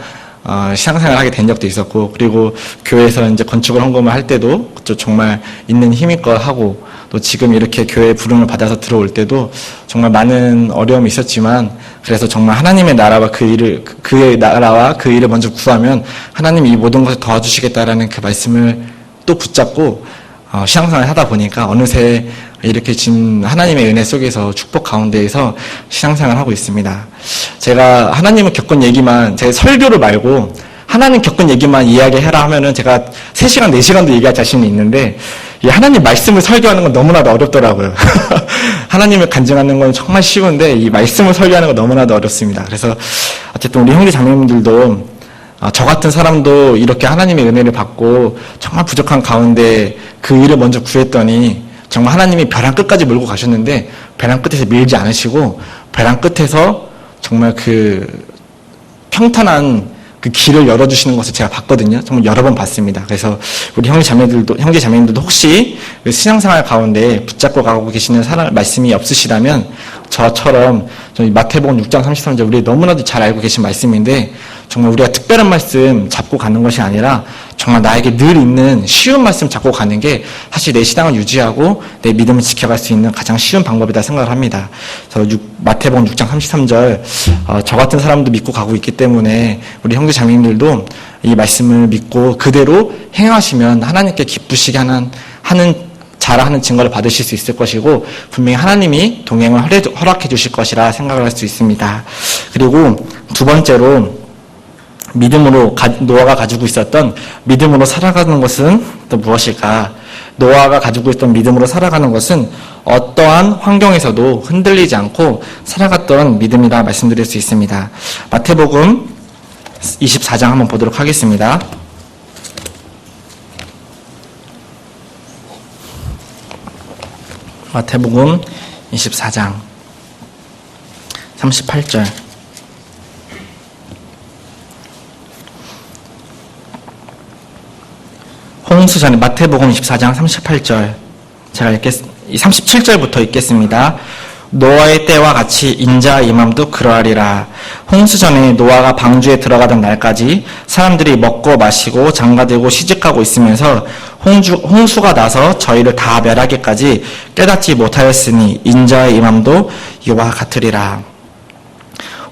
신앙생활을 하게 된 적도 있었고 그리고 교회에서 이제 건축을 헌금을 할 때도 정말 있는 힘있고 하고 또 지금 이렇게 교회에 부름을 받아서 들어올 때도 정말 많은 어려움이 있었지만 그래서 정말 하나님의 나라와 그의 나라와 그 일을 먼저 구하면 하나님이 이 모든 것을 도와주시겠다라는 그 말씀을 또 붙잡고 신앙생활을 하다 보니까 어느새 이렇게 지금 하나님의 은혜 속에서 축복 가운데에서 신앙생활을 하고 있습니다. 제가 하나님을 겪은 얘기만, 제가 설교를 말고 하나님 겪은 얘기만 이야기해라 하면은 제가 3시간, 4시간도 얘기할 자신이 있는데, 이 하나님 말씀을 설교하는 건 너무나도 어렵더라고요. 하나님을 간증하는 건 정말 쉬운데, 이 말씀을 설교하는 건 너무나도 어렵습니다. 그래서 어쨌든 우리 형제 자매님들도 저 같은 사람도 이렇게 하나님의 은혜를 받고 정말 부족한 가운데 그 일을 먼저 구했더니 정말 하나님이 벼랑 끝까지 몰고 가셨는데 벼랑 끝에서 밀지 않으시고 벼랑 끝에서 정말 그 평탄한 그 길을 열어주시는 것을 제가 봤거든요. 정말 여러 번 봤습니다. 그래서 우리 형제 자매님들도 혹시 신앙생활 가운데 붙잡고 가고 계시는 말씀이 없으시다면 저처럼 마태복음 6장 33절 우리 너무나도 잘 알고 계신 말씀인데 정말 우리가 특별한 말씀 잡고 가는 것이 아니라 정말 나에게 늘 있는 쉬운 말씀 잡고 가는 게 사실 내 신앙을 유지하고 내 믿음을 지켜갈 수 있는 가장 쉬운 방법이다 생각을 합니다. 그래서 마태복음 6장 33절 저 같은 사람도 믿고 가고 있기 때문에 우리 형제 자매님들도 이 말씀을 믿고 그대로 행하시면 하나님께 기쁘시게 하는 잘하는 증거를 받으실 수 있을 것이고 분명히 하나님이 동행을 허락해 주실 것이라 생각을 할 수 있습니다. 그리고 두 번째로 믿음으로 노아가 가지고 있었던 믿음으로 살아가는 것은 또 무엇일까? 노아가 가지고 있던 믿음으로 살아가는 것은 어떠한 환경에서도 흔들리지 않고 살아갔던 믿음이라 말씀드릴 수 있습니다. 마태복음 24장 한번 보도록 하겠습니다. 마태복음 24장 38절 홍수전에 마태복음 24장 38절 제가 37절부터 읽겠습니다. 노아의 때와 같이 인자의 임함도 그러하리라. 홍수전에 노아가 방주에 들어가던 날까지 사람들이 먹고 마시고 장가들고 시집가고 있으면서 홍수가 나서 저희를 다 멸하기까지 깨닫지 못하였으니 인자의 임함도 이와 같으리라.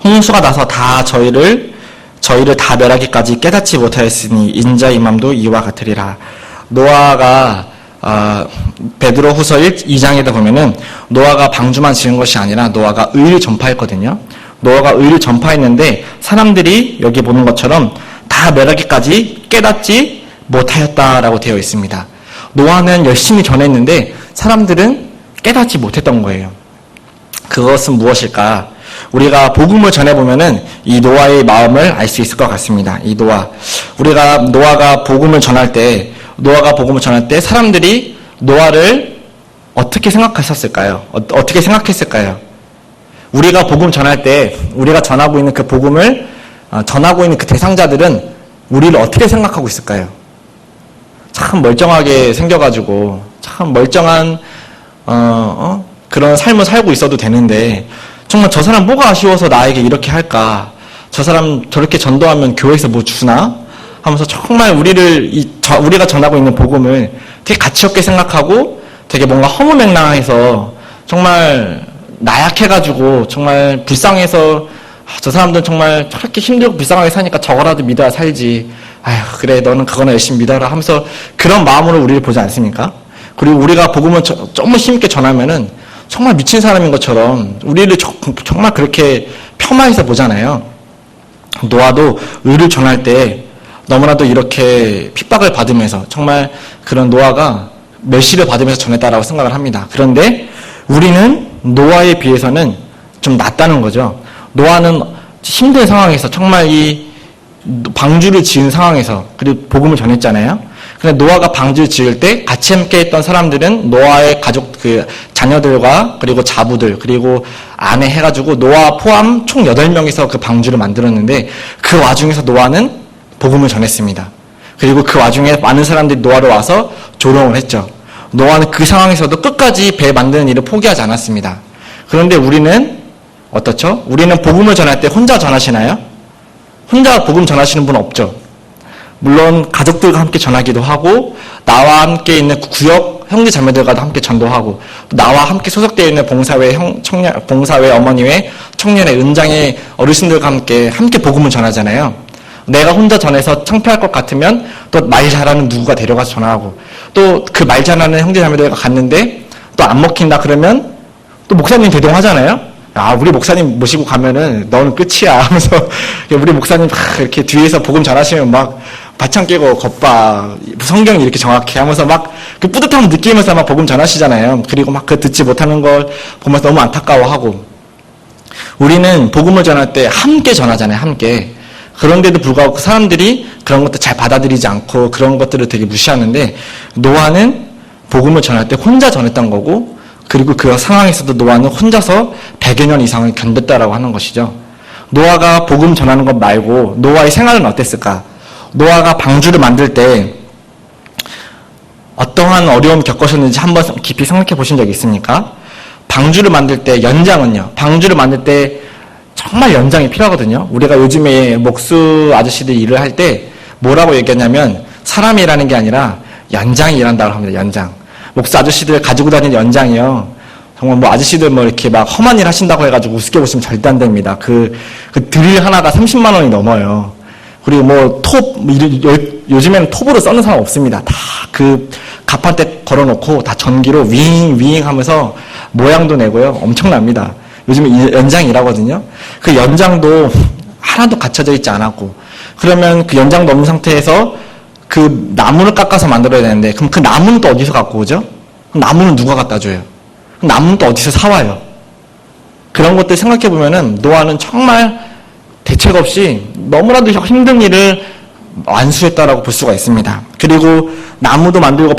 홍수가 나서 다 저희를 다 멸하기까지 깨닫지 못하였으니 인자의 임함도 이와 같으리라. 노아가 베드로 후서 2장에다 보면은 노아가 방주만 지은 것이 아니라 노아가 의를 전파했거든요. 노아가 의를 전파했는데 사람들이 여기 보는 것처럼 다 멸하기까지 깨닫지 못하였다라고 되어 있습니다. 노아는 열심히 전했는데 사람들은 깨닫지 못했던 거예요. 그것은 무엇일까? 우리가 복음을 전해보면은 이 노아의 마음을 알 수 있을 것 같습니다. 이 노아가 복음을 전할 때 사람들이 노아를 어떻게 생각했었을까요? 어떻게 생각했을까요? 우리가 복음 전할 때 우리가 전하고 있는 그 복음을 전하고 있는 그 대상자들은 우리를 어떻게 생각하고 있을까요? 참 멀쩡하게 생겨가지고 참 멀쩡한 그런 삶을 살고 있어도 되는데 정말 저 사람 뭐가 아쉬워서 나에게 이렇게 할까? 저 사람 저렇게 전도하면 교회에서 뭐 주나? 하면서 정말 우리가 전하고 있는 복음을 되게 가치 없게 생각하고 되게 뭔가 허무맹랑해서 정말 나약해가지고 정말 불쌍해서 저 사람들은 정말 저렇게 힘들고 불쌍하게 사니까 저거라도 믿어야 살지. 아휴 그래 너는 그거나 열심히 믿어라 하면서 그런 마음으로 우리를 보지 않습니까? 그리고 우리가 복음을 조금 힘있게 전하면은 정말 미친 사람인 것처럼 우리를 정말 그렇게 폄하해서 보잖아요. 노아도 의를 전할 때 너무나도 이렇게 핍박을 받으면서 정말 그런 노아가 멸시를 받으면서 전했다라고 생각을 합니다. 그런데 우리는 노아에 비해서는 좀 낫다는 거죠. 노아는 힘든 상황에서 정말 이 방주를 지은 상황에서 그리고 복음을 전했잖아요. 근데 노아가 방주를 지을 때 같이 함께 했던 사람들은 노아의 가족 자녀들과 그리고 자부들 그리고 아내 해가지고 노아 포함 총 8명이서 그 방주를 만들었는데 그 와중에서 노아는 복음을 전했습니다. 그리고 그 와중에 많은 사람들이 노아로 와서 조롱을 했죠. 노아는 그 상황에서도 끝까지 배 만드는 일을 포기하지 않았습니다. 그런데 우리는 어떻죠? 우리는 복음을 전할 때 혼자 전하시나요? 혼자 복음 전하시는 분 없죠. 물론 가족들과 함께 전하기도 하고 나와 함께 있는 구역 형제 자매들과도 함께 전도하고 나와 함께 소속되어 있는 봉사회 어머니회 청년회 은장의 어르신들과 함께 복음을 전하잖아요. 내가 혼자 전해서 창피할 것 같으면 또 말 잘하는 누구가 데려가서 전화하고, 또 그 말 잘하는 형제자매들과 갔는데 또 안 먹힌다 그러면 또 목사님 대동하잖아요. 우리 목사님 모시고 가면은 너는 끝이야 하면서 우리 목사님 이렇게 뒤에서 복음 전하시면 막 바창 깨고 겉봐 성경이 이렇게 정확해 하면서 막 그 뿌듯함을 느끼면서 막 복음 전하시잖아요. 그리고 막 그 듣지 못하는 걸 보면서 너무 안타까워하고, 우리는 복음을 전할 때 함께 전하잖아요. 함께. 그런데도 불구하고 그 사람들이 그런 것들 잘 받아들이지 않고 그런 것들을 되게 무시하는데, 노아는 복음을 전할 때 혼자 전했던 거고, 그리고 그 상황에서도 노아는 혼자서 100여 년 이상을 견뎠다라고 하는 것이죠. 노아가 복음 전하는 것 말고 노아의 생활은 어땠을까? 노아가 방주를 만들 때 어떠한 어려움을 겪으셨는지 한번 깊이 생각해 보신 적이 있습니까? 방주를 만들 때 연장은요. 방주를 만들 때 정말 연장이 필요하거든요. 우리가 요즘에 목수 아저씨들이 일을 할 때 뭐라고 얘기하냐면 사람이 일하는 게 아니라 연장이 일한다고 합니다. 연장. 목수 아저씨들 가지고 다니는 연장이요. 정말 뭐 아저씨들 뭐 이렇게 막 험한 일 하신다고 해가지고 우습게 보시면 절대 안 됩니다. 그 드릴 하나가 30만 원이 넘어요. 그리고 뭐 요즘에는 톱으로 써는 사람 없습니다. 다 그 가판대 걸어놓고 다 전기로 윙 하면서 모양도 내고요. 엄청납니다. 요즘에 연장이 일하거든요. 그 연장도 하나도 갖춰져 있지 않았고, 그러면 그 연장도 없는 상태에서 그 나무를 깎아서 만들어야 되는데, 그럼 그 나무는 또 어디서 갖고 오죠? 나무는 누가 갖다 줘요? 나무는 또 어디서 사와요? 그런 것들 생각해 보면은 노아는 정말 대책 없이 너무나도 힘든 일을 완수했다라고 볼 수가 있습니다. 그리고 나무도 만들고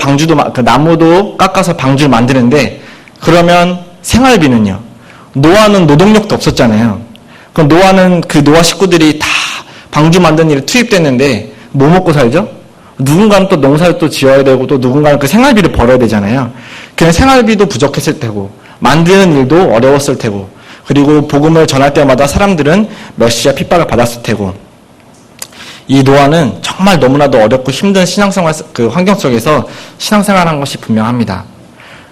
그 나무도 깎아서 방주를 만드는데, 그러면 생활비는요? 노아는 노동력도 없었잖아요. 그럼 노아는 그 노아 식구들이 다 방주 만드는 일에 투입됐는데 뭐 먹고 살죠? 누군가는 또 농사를 또 지어야 되고, 또 누군가는 그 생활비를 벌어야 되잖아요. 그냥 생활비도 부족했을 테고, 만드는 일도 어려웠을 테고, 그리고 복음을 전할 때마다 사람들은 멸시와 핍박을 받았을 테고, 이 노아는 정말 너무나도 어렵고 힘든 신앙생활, 그 환경 속에서 신앙생활한 것이 분명합니다.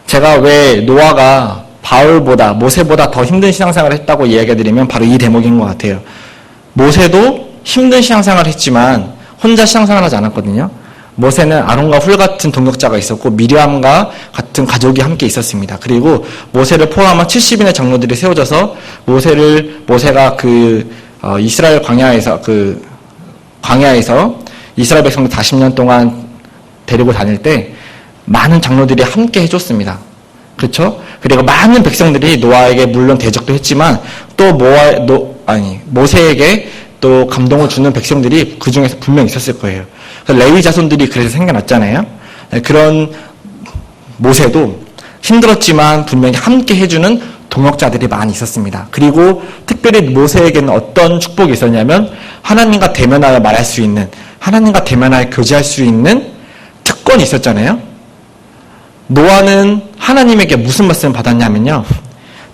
제가 왜 노아가 바울보다, 모세보다 더 힘든 신앙생활을 했다고 이야기해드리면 바로 이 대목인 것 같아요. 모세도 힘든 신앙생활을 했지만 혼자 신앙생활을 하지 않았거든요. 모세는 아론과 훌 같은 동역자가 있었고 미리암과 같은 가족이 함께 있었습니다. 그리고 모세를 포함한 70인의 장로들이 세워져서 모세가 이스라엘 광야에서 이스라엘 백성들 40년 동안 데리고 다닐 때 많은 장로들이 함께 해줬습니다. 그렇죠? 그리고 많은 백성들이 노아에게 물론 대적도 했지만 또 모세에게 또 감동을 주는 백성들이 그 중에서 분명히 있었을 거예요. 레위 자손들이 그래서 생겨났잖아요. 그런 모세도 힘들었지만 분명히 함께 해주는 동역자들이 많이 있었습니다. 그리고 특별히 모세에게는 어떤 축복이 있었냐면 하나님과 대면하여 말할 수 있는, 하나님과 대면하여 교제할 수 있는 특권이 있었잖아요. 노아는 하나님에게 무슨 말씀을 받았냐면요.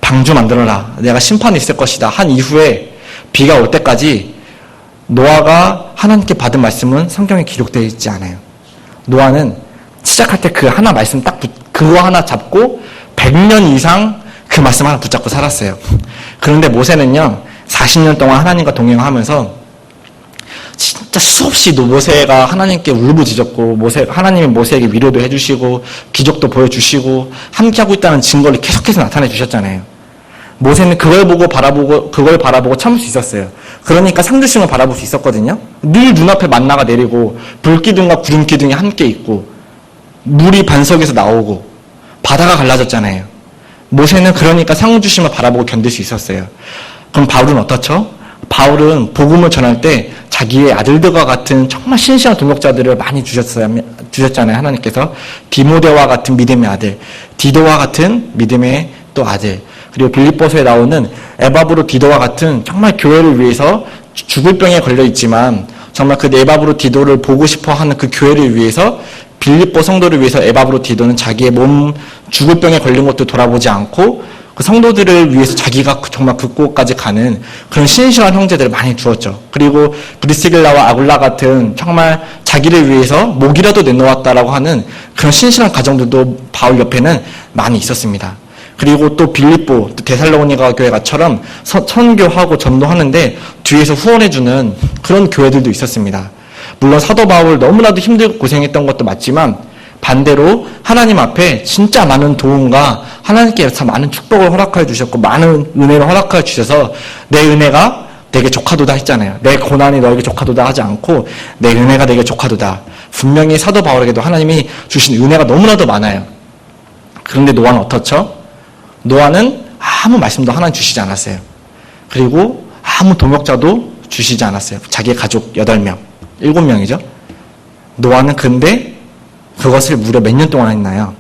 방주 만들어라. 내가 심판이 있을 것이다. 한 이후에 비가 올 때까지 노아가 하나님께 받은 말씀은 성경에 기록되어 있지 않아요. 노아는 시작할 때 그 하나 말씀 그거 하나 잡고 100년 이상 그 말씀 하나 붙잡고 살았어요. 그런데 모세는요, 40년 동안 하나님과 동행하면서 진짜 수없이 모세가 하나님께 울부짖었고, 하나님이 모세에게 위로도 해주시고, 기적도 보여주시고, 함께하고 있다는 증거를 계속해서 나타내 주셨잖아요. 모세는 그걸 바라보고 참을 수 있었어요. 그러니까 상주심을 바라볼 수 있었거든요. 늘 눈앞에 만나가 내리고, 불기둥과 구름기둥이 함께 있고, 물이 반석에서 나오고, 바다가 갈라졌잖아요. 모세는 그러니까 상주심을 바라보고 견딜 수 있었어요. 그럼 바울은 어떻죠? 바울은 복음을 전할 때 자기의 아들들과 같은 정말 신실한 동역자들을 많이 주셨잖아요. 하나님께서 디모데와 같은 믿음의 아들, 디도와 같은 믿음의 또 아들, 그리고 빌립보서에 나오는 에바브로 디도와 같은 정말 교회를 위해서 죽을 병에 걸려 있지만 정말 그 에바브로 디도를 보고 싶어하는 그 교회를 위해서, 빌립보 성도를 위해서 에바브로 디도는 자기의 몸 죽을 병에 걸린 것도 돌아보지 않고 그 성도들을 위해서 자기가 정말 그 곳까지 가는 그런 신실한 형제들을 많이 두었죠. 그리고 브리스길라와 아굴라 같은 정말 자기를 위해서 목이라도 내놓았다라고 하는 그런 신실한 가정들도 바울 옆에는 많이 있었습니다. 그리고 또 빌립보, 또 데살로니가 교회가처럼 선교하고 전도하는데 뒤에서 후원해주는 그런 교회들도 있었습니다. 물론 사도 바울 너무나도 힘들고 고생했던 것도 맞지만 반대로 하나님 앞에 진짜 많은 도움과 하나님께서 많은 축복을 허락하여 주셨고 많은 은혜를 허락하여 주셔서 내 은혜가 내게 조카도다 했잖아요. 내 고난이 너에게 조카도다 하지 않고 내 은혜가 내게 조카도다. 분명히 사도 바울에게도 하나님이 주신 은혜가 너무나도 많아요. 그런데 노아는 어떻죠? 노아는 아무 말씀도 하나님 주시지 않았어요. 그리고 아무 동역자도 주시지 않았어요. 자기 가족 8명, 7명이죠. 노아는 근데 그것을 무려 몇 년 동안 했나요?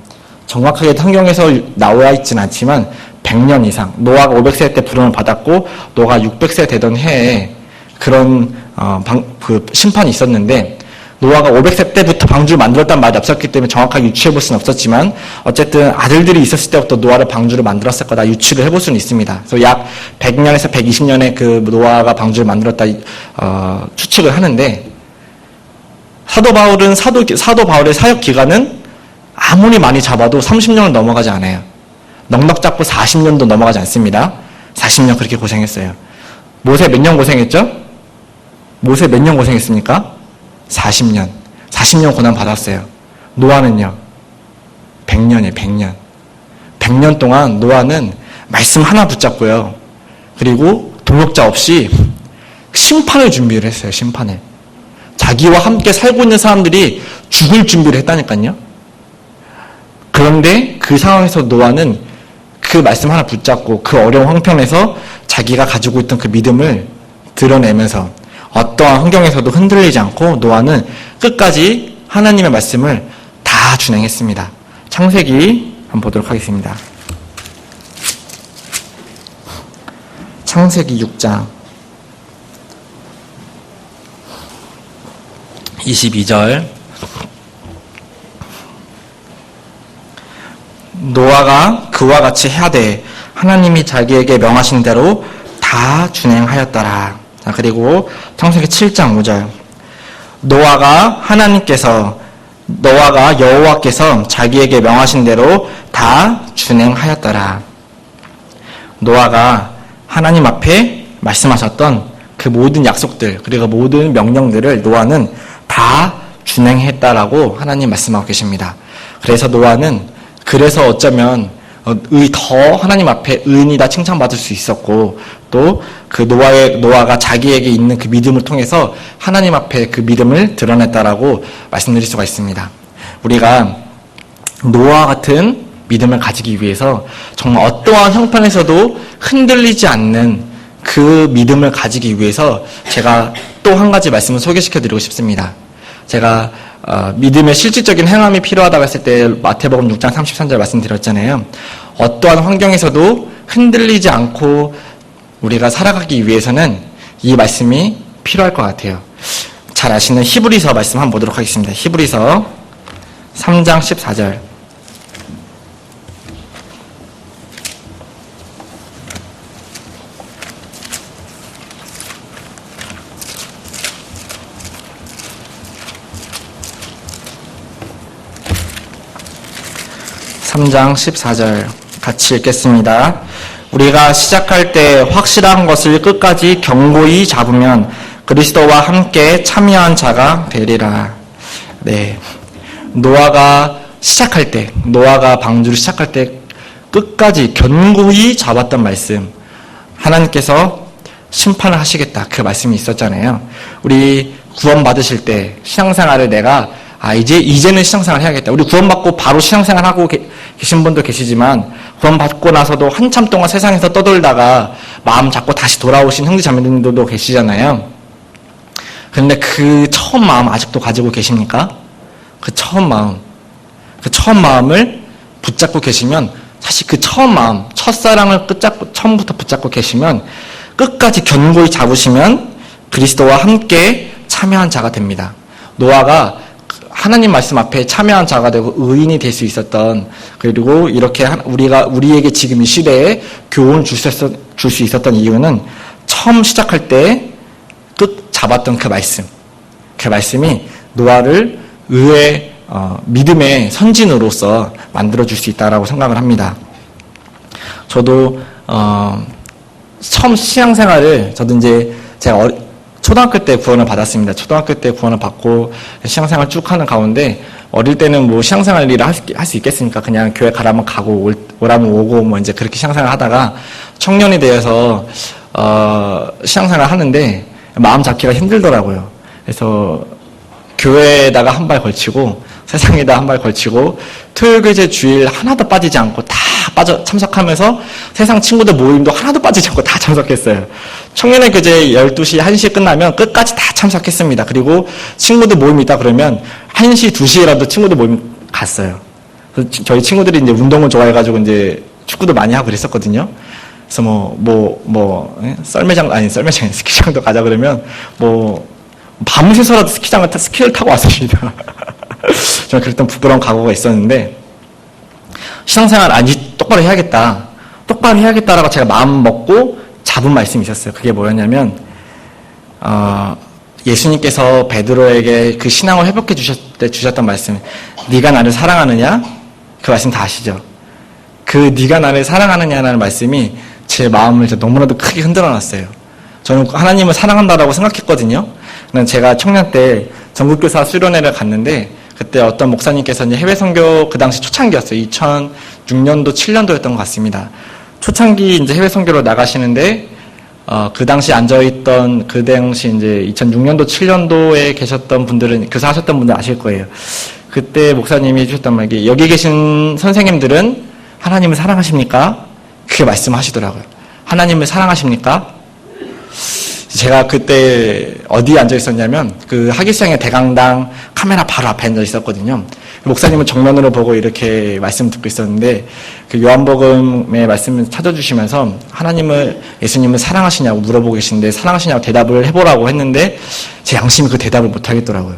정확하게 성경에서 나와 있지는 않지만 100년 이상, 노아가 500세 때 부름을 받았고 노아가 600세 되던 해에 그런 심판이 있었는데 노아가 500세 때부터 방주를 만들었다는 말이 없었기 때문에 정확하게 유추해 볼 수는 없었지만 어쨌든 아들들이 있었을 때부터 노아를 방주를 만들었을 거다 유추를 해볼 수는 있습니다. 그래서 약 100년에서 120년에 그 노아가 방주를 만들었다 추측을 하는데 사도 바울의 사역 기간은 아무리 많이 잡아도 30년을 넘어가지 않아요. 넉넉 잡고 40년도 넘어가지 않습니다. 40년 그렇게 고생했어요. 모세 몇 년 고생했죠? 모세 몇 년 고생했습니까? 40년. 40년 고난 받았어요. 노아는요? 100년이에요. 100년. 100년 동안 노아는 말씀 하나 붙잡고요. 그리고 동역자 없이 심판을 준비를 했어요. 심판을. 자기와 함께 살고 있는 사람들이 죽을 준비를 했다니까요. 그런데 그 상황에서 노아는 그 말씀 하나 붙잡고 그 어려운 황편에서 자기가 가지고 있던 그 믿음을 드러내면서 어떠한 환경에서도 흔들리지 않고 노아는 끝까지 하나님의 말씀을 다 준행했습니다. 창세기 한번 보도록 하겠습니다. 창세기 6장 22절 노아가 그와 같이 하되 하나님이 자기에게 명하신 대로 다 준행하였더라. 그리고 창세기 7장 5절 노아가 여호와께서 자기에게 명하신 대로 다 준행하였더라. 노아가 하나님 앞에 말씀하셨던 그 모든 약속들 그리고 모든 명령들을 노아는 다 준행했다라고 하나님 말씀하고 계십니다. 그래서 노아는 그래서 어쩌면 더 하나님 앞에 의인이다 칭찬받을 수 있었고 또 그 노아가 자기에게 있는 그 믿음을 통해서 하나님 앞에 그 믿음을 드러냈다라고 말씀드릴 수가 있습니다. 우리가 노아 같은 믿음을 가지기 위해서 정말 어떠한 형편에서도 흔들리지 않는 그 믿음을 가지기 위해서 제가 또 한 가지 말씀을 소개시켜드리고 싶습니다. 제가 믿음의 실질적인 행함이 필요하다고 했을 때 마태복음 6장 33절 말씀드렸잖아요. 어떠한 환경에서도 흔들리지 않고 우리가 살아가기 위해서는 이 말씀이 필요할 것 같아요. 잘 아시는 히브리서 말씀 한번 보도록 하겠습니다. 히브리서 3장 14절 3장 14절 같이 읽겠습니다. 우리가 시작할 때 확실한 것을 끝까지 견고히 잡으면 그리스도와 함께 참여한 자가 되리라. 네, 노아가 방주를 시작할 때 끝까지 견고히 잡았던 말씀, 하나님께서 심판을 하시겠다 그 말씀이 있었잖아요. 우리 구원 받으실 때 신앙생활을 내가 이제는 신앙생활 해야겠다. 우리 구원받고 바로 신앙생활 하고 계신 분도 계시지만 구원받고 나서도 한참 동안 세상에서 떠돌다가 마음 잡고 다시 돌아오신 형제 자매님들도 계시잖아요. 그런데 그 처음 마음 아직도 가지고 계십니까? 그 처음 마음을 붙잡고 계시면 사실 그 처음 마음, 첫사랑을 처음부터 붙잡고 계시면 끝까지 견고히 잡으시면 그리스도와 함께 참여한 자가 됩니다. 노아가 하나님 말씀 앞에 참여한 자가 되고 의인이 될 수 있었던, 그리고 이렇게 우리에게 지금 이 시대에 교훈을 줄 수 있었던 이유는 처음 시작할 때 끝 잡았던 그 말씀이 노아를 믿음의 선진으로서 만들어줄 수 있다라고 생각을 합니다. 저도 처음 신앙생활을 저도 이제 제가 초등학교 때 구원을 받았습니다. 초등학교 때 구원을 받고 신앙생활 쭉 하는 가운데 어릴 때는 뭐 신앙생활 일을 할 수 있겠습니까? 그냥 교회 가라면 가고 오라면 오고 뭐 이제 그렇게 신앙생활 하다가 청년이 되어서 신앙생활 하는데 마음 잡기가 힘들더라고요. 그래서 교회에다가 한 발 걸치고 세상에다 한 발 걸치고 토요일 교제 주일 하나도 빠지지 않고 다 참석하면서 세상 친구들 모임도 하나도 빠지지 않고 다 참석했어요. 청년의 교제 12시, 1시에 끝나면 끝까지 다 참석했습니다. 그리고 친구들 모임 있다 그러면 1시, 2시에라도 친구들 모임 갔어요. 그래서 저희 친구들이 이제 운동을 좋아해가지고 이제 축구도 많이 하고 그랬었거든요. 그래서 썰매장, 스키장도 가자 그러면 밤새서라도 스키를 타고 왔습니다. 저는 그랬던 부끄러운 각오가 있었는데, 신앙생활 똑바로 해야겠다라고 제가 마음 먹고 잡은 말씀이 있었어요. 그게 뭐였냐면, 예수님께서 베드로에게 그 신앙을 회복해 주셨던 말씀, 네가 나를 사랑하느냐? 그 말씀 다 아시죠? 그 네가 나를 사랑하느냐라는 말씀이 제 마음을 너무나도 크게 흔들어 놨어요. 저는 하나님을 사랑한다라고 생각했거든요. 제가 청년 때 전국교사 수련회를 갔는데 그때 어떤 목사님께서 이제 해외 선교 그 당시 초창기였어요. 2006년도 7년도였던 것 같습니다. 초창기 이제 해외 선교로 나가시는데 그 당시 앉아있던 그 당시 이제 2006년도 7년도에 계셨던 분들은 교사하셨던 분들 아실 거예요. 그때 목사님이 해주셨단 말이 여기 계신 선생님들은 하나님을 사랑하십니까? 그렇게 말씀하시더라고요. 하나님을 사랑하십니까? 제가 그때 어디에 앉아 있었냐면 그 하기시장의 대강당 카메라 바로 앞에 앉아 있었거든요. 목사님은 정면으로 보고 이렇게 말씀 듣고 있었는데 그 요한복음의 말씀을 찾아주시면서 예수님을 사랑하시냐고 물어보고 계시는데 사랑하시냐고 대답을 해보라고 했는데 제 양심이 그 대답을 못하겠더라고요.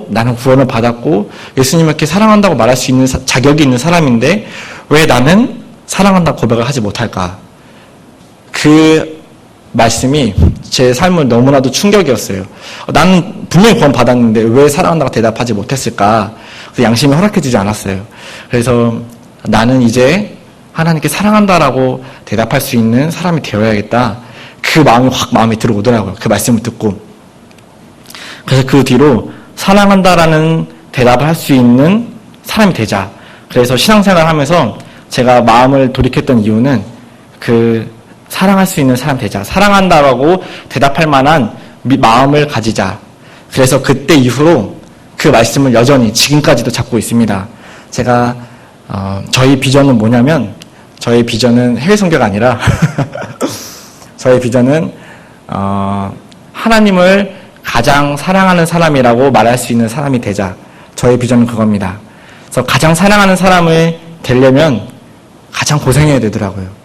나는 구원을 받았고 예수님을 이렇게 사랑한다고 말할 수 있는 자격이 있는 사람인데 왜 나는 사랑한다고 고백을 하지 못할까? 그 말씀이 제 삶을 너무나도 충격이었어요. 나는 분명히 구원 받았는데 왜 사랑한다고 대답하지 못했을까? 그래서 양심이 허락해주지 않았어요. 그래서 나는 이제 하나님께 사랑한다라고 대답할 수 있는 사람이 되어야겠다. 그 마음이 확 마음에 들어오더라고요. 그 말씀을 듣고. 그래서 그 뒤로 사랑한다라는 대답을 할 수 있는 사람이 되자. 그래서 신앙생활을 하면서 제가 마음을 돌이켰던 이유는 사랑할 수 있는 사람 되자. 사랑한다라고 대답할 만한 마음을 가지자. 그래서 그때 이후로 그 말씀을 여전히 지금까지도 잡고 있습니다. 제가 저희 비전은 뭐냐면 저희 비전은 해외 선교가 아니라 저희 비전은 하나님을 가장 사랑하는 사람이라고 말할 수 있는 사람이 되자. 저희 비전은 그겁니다. 그래서 가장 사랑하는 사람을 되려면 가장 고생해야 되더라고요.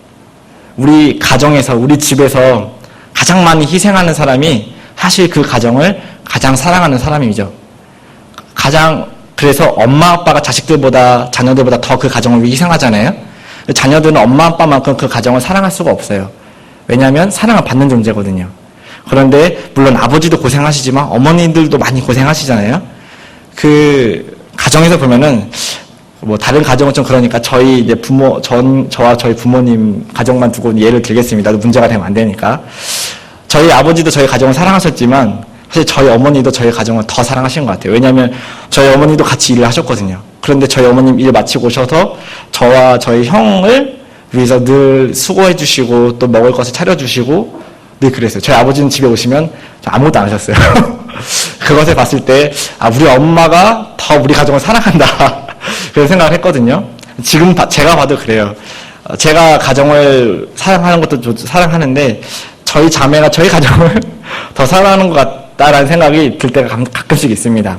우리 가정에서, 우리 집에서 가장 많이 희생하는 사람이 사실 그 가정을 가장 사랑하는 사람이죠. 그래서 엄마, 아빠가 자식들보다, 자녀들보다 더 그 가정을 위해 희생하잖아요. 자녀들은 엄마, 아빠만큼 그 가정을 사랑할 수가 없어요. 왜냐하면 사랑을 받는 존재거든요. 그런데 물론 아버지도 고생하시지만 어머니들도 많이 고생하시잖아요. 그 가정에서 보면은 다른 가정은 좀 그러니까 저희 이제 저와 저희 부모님 가정만 두고 예를 들겠습니다. 문제가 되면 안 되니까. 저희 아버지도 저희 가정을 사랑하셨지만 사실 저희 어머니도 저희 가정을 더 사랑하신 것 같아요. 왜냐하면 저희 어머니도 같이 일을 하셨거든요. 그런데 저희 어머님 일 마치고 오셔서 저와 저희 형을 위해서 늘 수고해 주시고 또 먹을 것을 차려주시고 늘 그랬어요. 저희 아버지는 집에 오시면 아무것도 안 하셨어요. 그것을 봤을 때 우리 엄마가 더 우리 가정을 사랑한다. 그런 생각을 했거든요. 지금 제가 봐도 그래요. 제가 가정을 사랑하는 것도 사랑하는데 저희 자매가 저희 가정을 더 사랑하는 것 같다라는 생각이 들 때가 가끔씩 있습니다.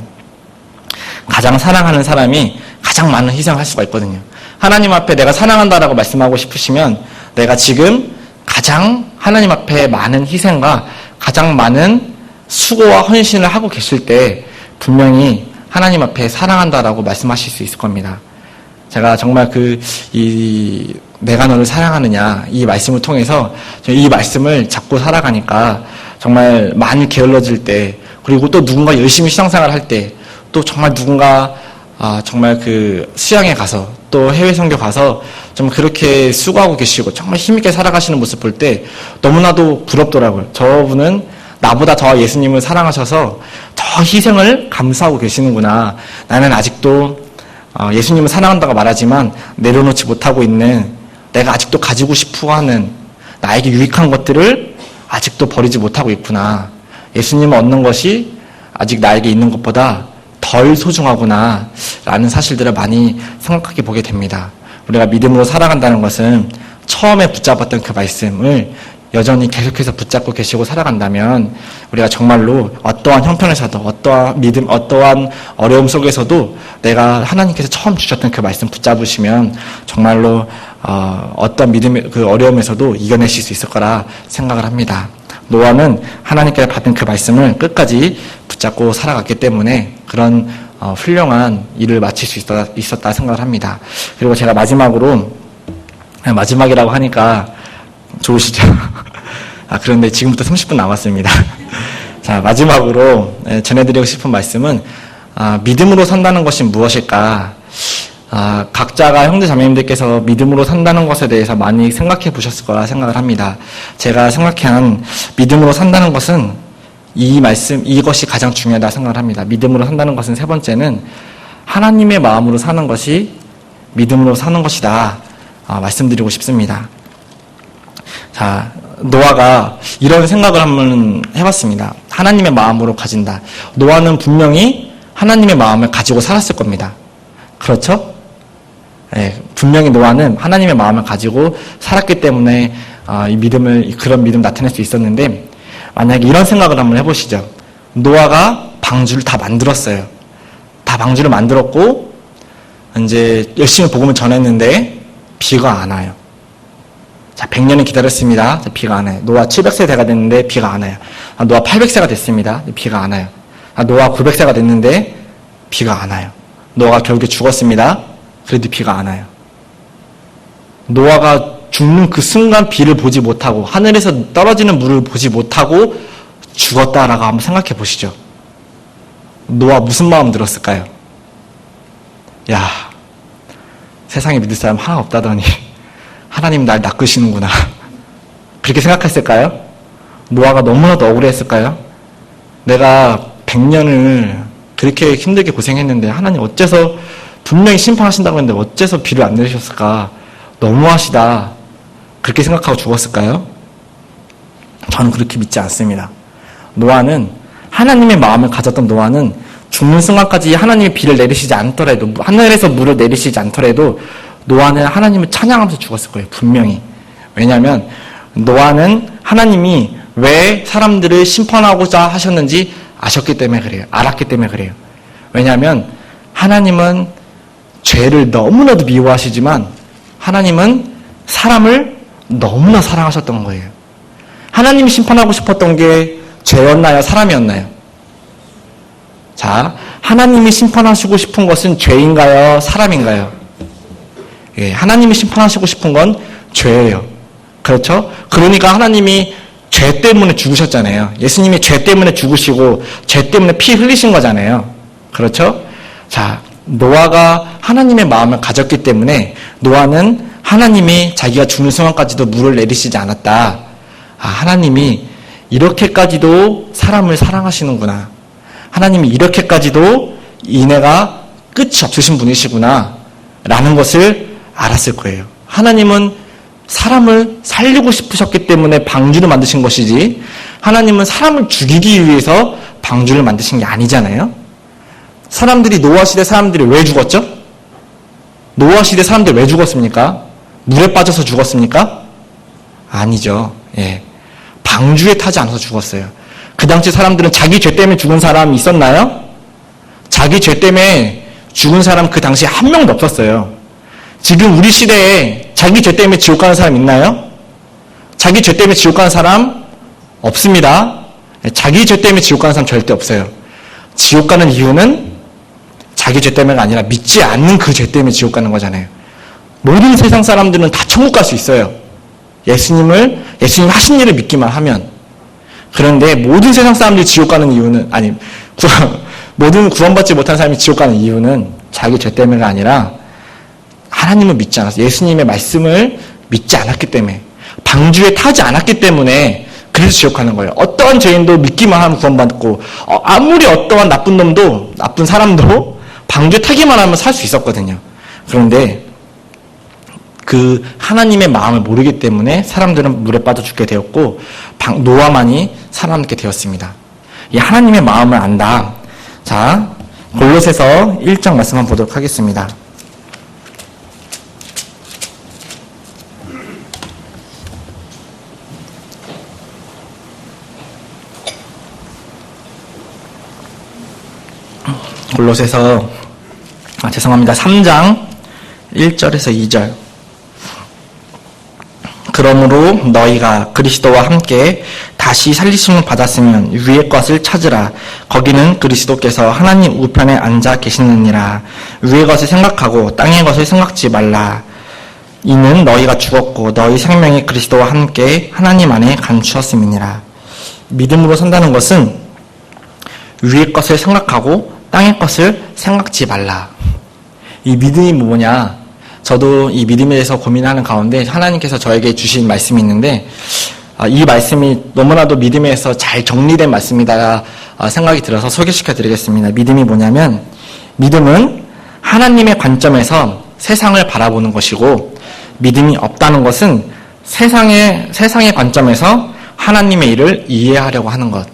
가장 사랑하는 사람이 가장 많은 희생을 할 수가 있거든요. 하나님 앞에 내가 사랑한다라고 말씀하고 싶으시면 내가 지금 가장 하나님 앞에 많은 희생과 가장 많은 수고와 헌신을 하고 계실 때 분명히 하나님 앞에 사랑한다라고 말씀하실 수 있을 겁니다. 제가 정말 내가 너를 사랑하느냐 이 말씀을 통해서 이 말씀을 잡고 살아가니까 정말 많이 게을러질 때 그리고 또 누군가 열심히 신앙생활을 할 때 또 정말 누군가 정말 그 수양에 가서 또 해외 선교 가서 좀 그렇게 수고하고 계시고 정말 힘있게 살아가시는 모습 볼 때 너무나도 부럽더라고요. 저분은 나보다 더 예수님을 사랑하셔서 더 희생을 감수하고 계시는구나. 나는 아직도 예수님을 사랑한다고 말하지만 내려놓지 못하고 있는, 내가 아직도 가지고 싶어 하는 나에게 유익한 것들을 아직도 버리지 못하고 있구나. 예수님을 얻는 것이 아직 나에게 있는 것보다 덜 소중하구나 라는 사실들을 많이 생각하게 보게 됩니다. 우리가 믿음으로 살아간다는 것은 처음에 붙잡았던 그 말씀을 여전히 계속해서 붙잡고 계시고 살아간다면 우리가 정말로 어떠한 형편에서도 어떠한 믿음, 어떠한 어려움 속에서도 내가 하나님께서 처음 주셨던 그 말씀 붙잡으시면 정말로 어떤 믿음의 그 어려움에서도 이겨내실 수 있을 거라 생각을 합니다. 노아는 하나님께서 받은 그 말씀을 끝까지 붙잡고 살아갔기 때문에 그런 훌륭한 일을 마칠 수 있었다 생각을 합니다. 그리고 제가 마지막이라고 하니까 좋으시죠? 그런데 지금부터 30분 남았습니다. 자, 마지막으로 전해드리고 싶은 말씀은 믿음으로 산다는 것이 무엇일까? 각자가 형제 자매님들께서 믿음으로 산다는 것에 대해서 많이 생각해 보셨을 거라 생각을 합니다. 제가 생각한 믿음으로 산다는 것은 이것이 가장 중요하다 생각을 합니다. 믿음으로 산다는 것은 세 번째는 하나님의 마음으로 사는 것이 믿음으로 사는 것이다. 말씀드리고 싶습니다. 자, 노아가 이런 생각을 한번 해봤습니다. 하나님의 마음으로 가진다. 노아는 분명히 하나님의 마음을 가지고 살았을 겁니다. 그렇죠? 네, 분명히 노아는 하나님의 마음을 가지고 살았기 때문에 그런 믿음 나타낼 수 있었는데, 만약에 이런 생각을 한번 해보시죠. 노아가 방주를 다 만들었어요. 다 방주를 만들었고 이제 열심히 복음을 전했는데 비가 안 와요. 자, 100년을 기다렸습니다. 비가 안 와요. 노아 700세대가 됐는데 비가 안 와요. 노아 800세가 됐습니다. 비가 안 와요. 노아 900세가 됐는데 비가 안 와요. 노아가 결국에 죽었습니다. 그래도 비가 안 와요. 노아가 죽는 그 순간 비를 보지 못하고 하늘에서 떨어지는 물을 보지 못하고 죽었다라고 한번 생각해 보시죠. 노아 무슨 마음 들었을까요? 야, 세상에 믿을 사람 하나 없다더니 하나님 날 낚으시는구나. 그렇게 생각했을까요? 노아가 너무나도 억울했을까요? 내가 100년을 그렇게 힘들게 고생했는데 하나님 어째서 분명히 심판하신다고 했는데 어째서 비를 안 내리셨을까? 너무하시다. 그렇게 생각하고 죽었을까요? 저는 그렇게 믿지 않습니다. 노아는 하나님의 마음을 가졌던 노아는 죽는 순간까지 하나님의 비를 내리시지 않더라도, 하늘에서 물을 내리시지 않더라도 노아는 하나님을 찬양하면서 죽었을 거예요. 분명히. 왜냐하면 노아는 하나님이 왜 사람들을 심판하고자 하셨는지 아셨기 때문에 그래요. 알았기 때문에 그래요. 왜냐하면 하나님은 죄를 너무나도 미워하시지만 하나님은 사람을 너무나 사랑하셨던 거예요. 하나님이 심판하고 싶었던 게 죄였나요? 사람이었나요? 자, 하나님이 심판하시고 싶은 것은 죄인가요? 사람인가요? 예, 하나님이 심판하시고 싶은 건 죄예요. 그렇죠? 그러니까 하나님이 죄 때문에 죽으셨잖아요. 예수님이 죄 때문에 죽으시고 죄 때문에 피 흘리신 거잖아요. 그렇죠? 자, 노아가 하나님의 마음을 가졌기 때문에 노아는 하나님이 자기가 죽는 순간까지도 물을 내리시지 않았다. 하나님이 이렇게까지도 사람을 사랑하시는구나. 하나님이 이렇게까지도 인애가 끝이 없으신 분이시구나. 라는 것을 알았을 거예요. 하나님은 사람을 살리고 싶으셨기 때문에 방주를 만드신 것이지 하나님은 사람을 죽이기 위해서 방주를 만드신 게 아니잖아요. 노아 시대 사람들이 왜 죽었죠? 노아 시대 사람들이 왜 죽었습니까? 물에 빠져서 죽었습니까? 아니죠. 예. 방주에 타지 않아서 죽었어요. 그 당시 사람들은 자기 죄 때문에 죽은 사람이 있었나요? 자기 죄 때문에 죽은 사람 그 당시에 한 명도 없었어요. 지금 우리 시대에 자기 죄 때문에 지옥 가는 사람 있나요? 자기 죄 때문에 지옥 가는 사람 없습니다. 자기 죄 때문에 지옥 가는 사람 절대 없어요. 지옥 가는 이유는 자기 죄 때문에가 아니라 믿지 않는 그 죄 때문에 지옥 가는 거잖아요. 모든 세상 사람들은 다 천국 갈 수 있어요. 예수님 하신 일을 믿기만 하면. 그런데 모든 세상 사람들이 지옥 가는 이유는, 모든 구원받지 못한 사람이 지옥 가는 이유는 자기 죄 때문에가 아니라 하나님을 믿지 않았어요. 예수님의 말씀을 믿지 않았기 때문에, 방주에 타지 않았기 때문에 그래서 지옥 가는 거예요. 어떠한 죄인도 믿기만 하면 구원받고, 아무리 어떠한 나쁜 놈도, 나쁜 사람도 방주에 타기만 하면 살 수 있었거든요. 그런데 그 하나님의 마음을 모르기 때문에 사람들은 물에 빠져 죽게 되었고, 노아만이 살아남게 되었습니다. 이 하나님의 마음을 안다. 자, 골로새서 1장 말씀 한번 보도록 하겠습니다. 골로새서 3장 1절에서 2절. 그러므로 너희가 그리스도와 함께 다시 살리심을 받았으면 위의 것을 찾으라. 거기는 그리스도께서 하나님 우편에 앉아 계시느니라. 위의 것을 생각하고 땅의 것을 생각지 말라. 이는 너희가 죽었고 너희 생명이 그리스도와 함께 하나님 안에 감추었음이니라. 믿음으로 산다는 것은 위의 것을 생각하고 땅의 것을 생각지 말라. 이 믿음이 뭐냐? 저도 이 믿음에 대해서 고민하는 가운데 하나님께서 저에게 주신 말씀이 있는데, 이 말씀이 너무나도 믿음에서 잘 정리된 말씀이다 생각이 들어서 소개시켜 드리겠습니다. 믿음이 뭐냐면, 믿음은 하나님의 관점에서 세상을 바라보는 것이고, 믿음이 없다는 것은 세상의 관점에서 하나님의 일을 이해하려고 하는 것.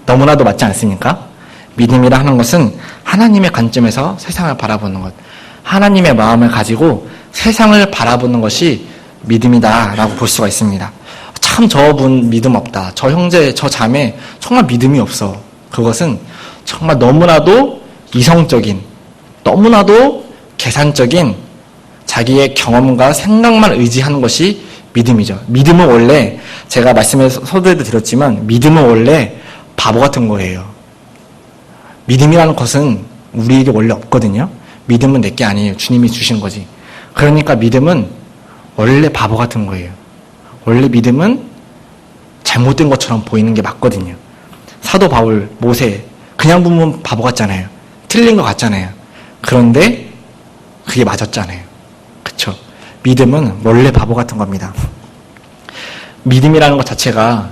너무나도 맞지 않습니까? 믿음이라 하는 것은 하나님의 관점에서 세상을 바라보는 것. 하나님의 마음을 가지고 세상을 바라보는 것이 믿음이다라고 볼 수가 있습니다. 참 저분 믿음 없다. 저 형제, 저 자매 정말 믿음이 없어. 그것은 정말 너무나도 이성적인, 너무나도 계산적인 자기의 경험과 생각만 의지하는 것이 믿음이죠. 믿음은 원래, 제가 말씀에서 서두에도 드렸지만, 믿음은 원래 바보 같은 거예요. 믿음이라는 것은 우리에게 원래 없거든요. 믿음은 내게 아니에요. 주님이 주신 거지. 그러니까 믿음은 원래 바보 같은 거예요. 원래 믿음은 잘못된 것처럼 보이는 게 맞거든요. 사도 바울, 모세, 그냥 보면 바보 같잖아요. 틀린 것 같잖아요. 그런데 그게 맞았잖아요. 그쵸? 믿음은 원래 바보 같은 겁니다. 믿음이라는 것 자체가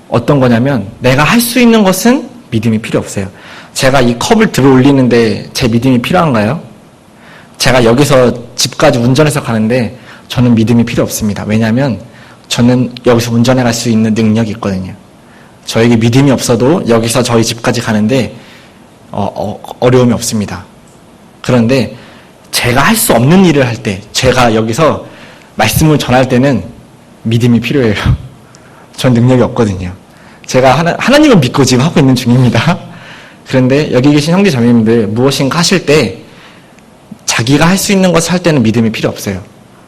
어떤 거냐면, 내가 할 수 있는 것은 믿음이 필요 없어요. 제가 이 컵을 들어 올리는데 제 믿음이 필요한가요? 제가 여기서 집까지 운전해서 가는데 저는 믿음이 필요 없습니다. 왜냐하면 저는 여기서 운전해 갈 수 있는 능력이 있거든요. 저에게 믿음이 없어도 여기서 저희 집까지 가는데 어려움이 없습니다. 그런데 제가 할 수 없는 일을 할 때, 제가 여기서 말씀을 전할 때는 믿음이 필요해요. 전 능력이 없거든요. 제가 하나님을 믿고 지금 하고 있는 중입니다. 그런데 여기 계신 형제 자매님들 무엇인가 하실 때 자기가 할 수 있는 것을 할 때는 믿음이 필요 없어요.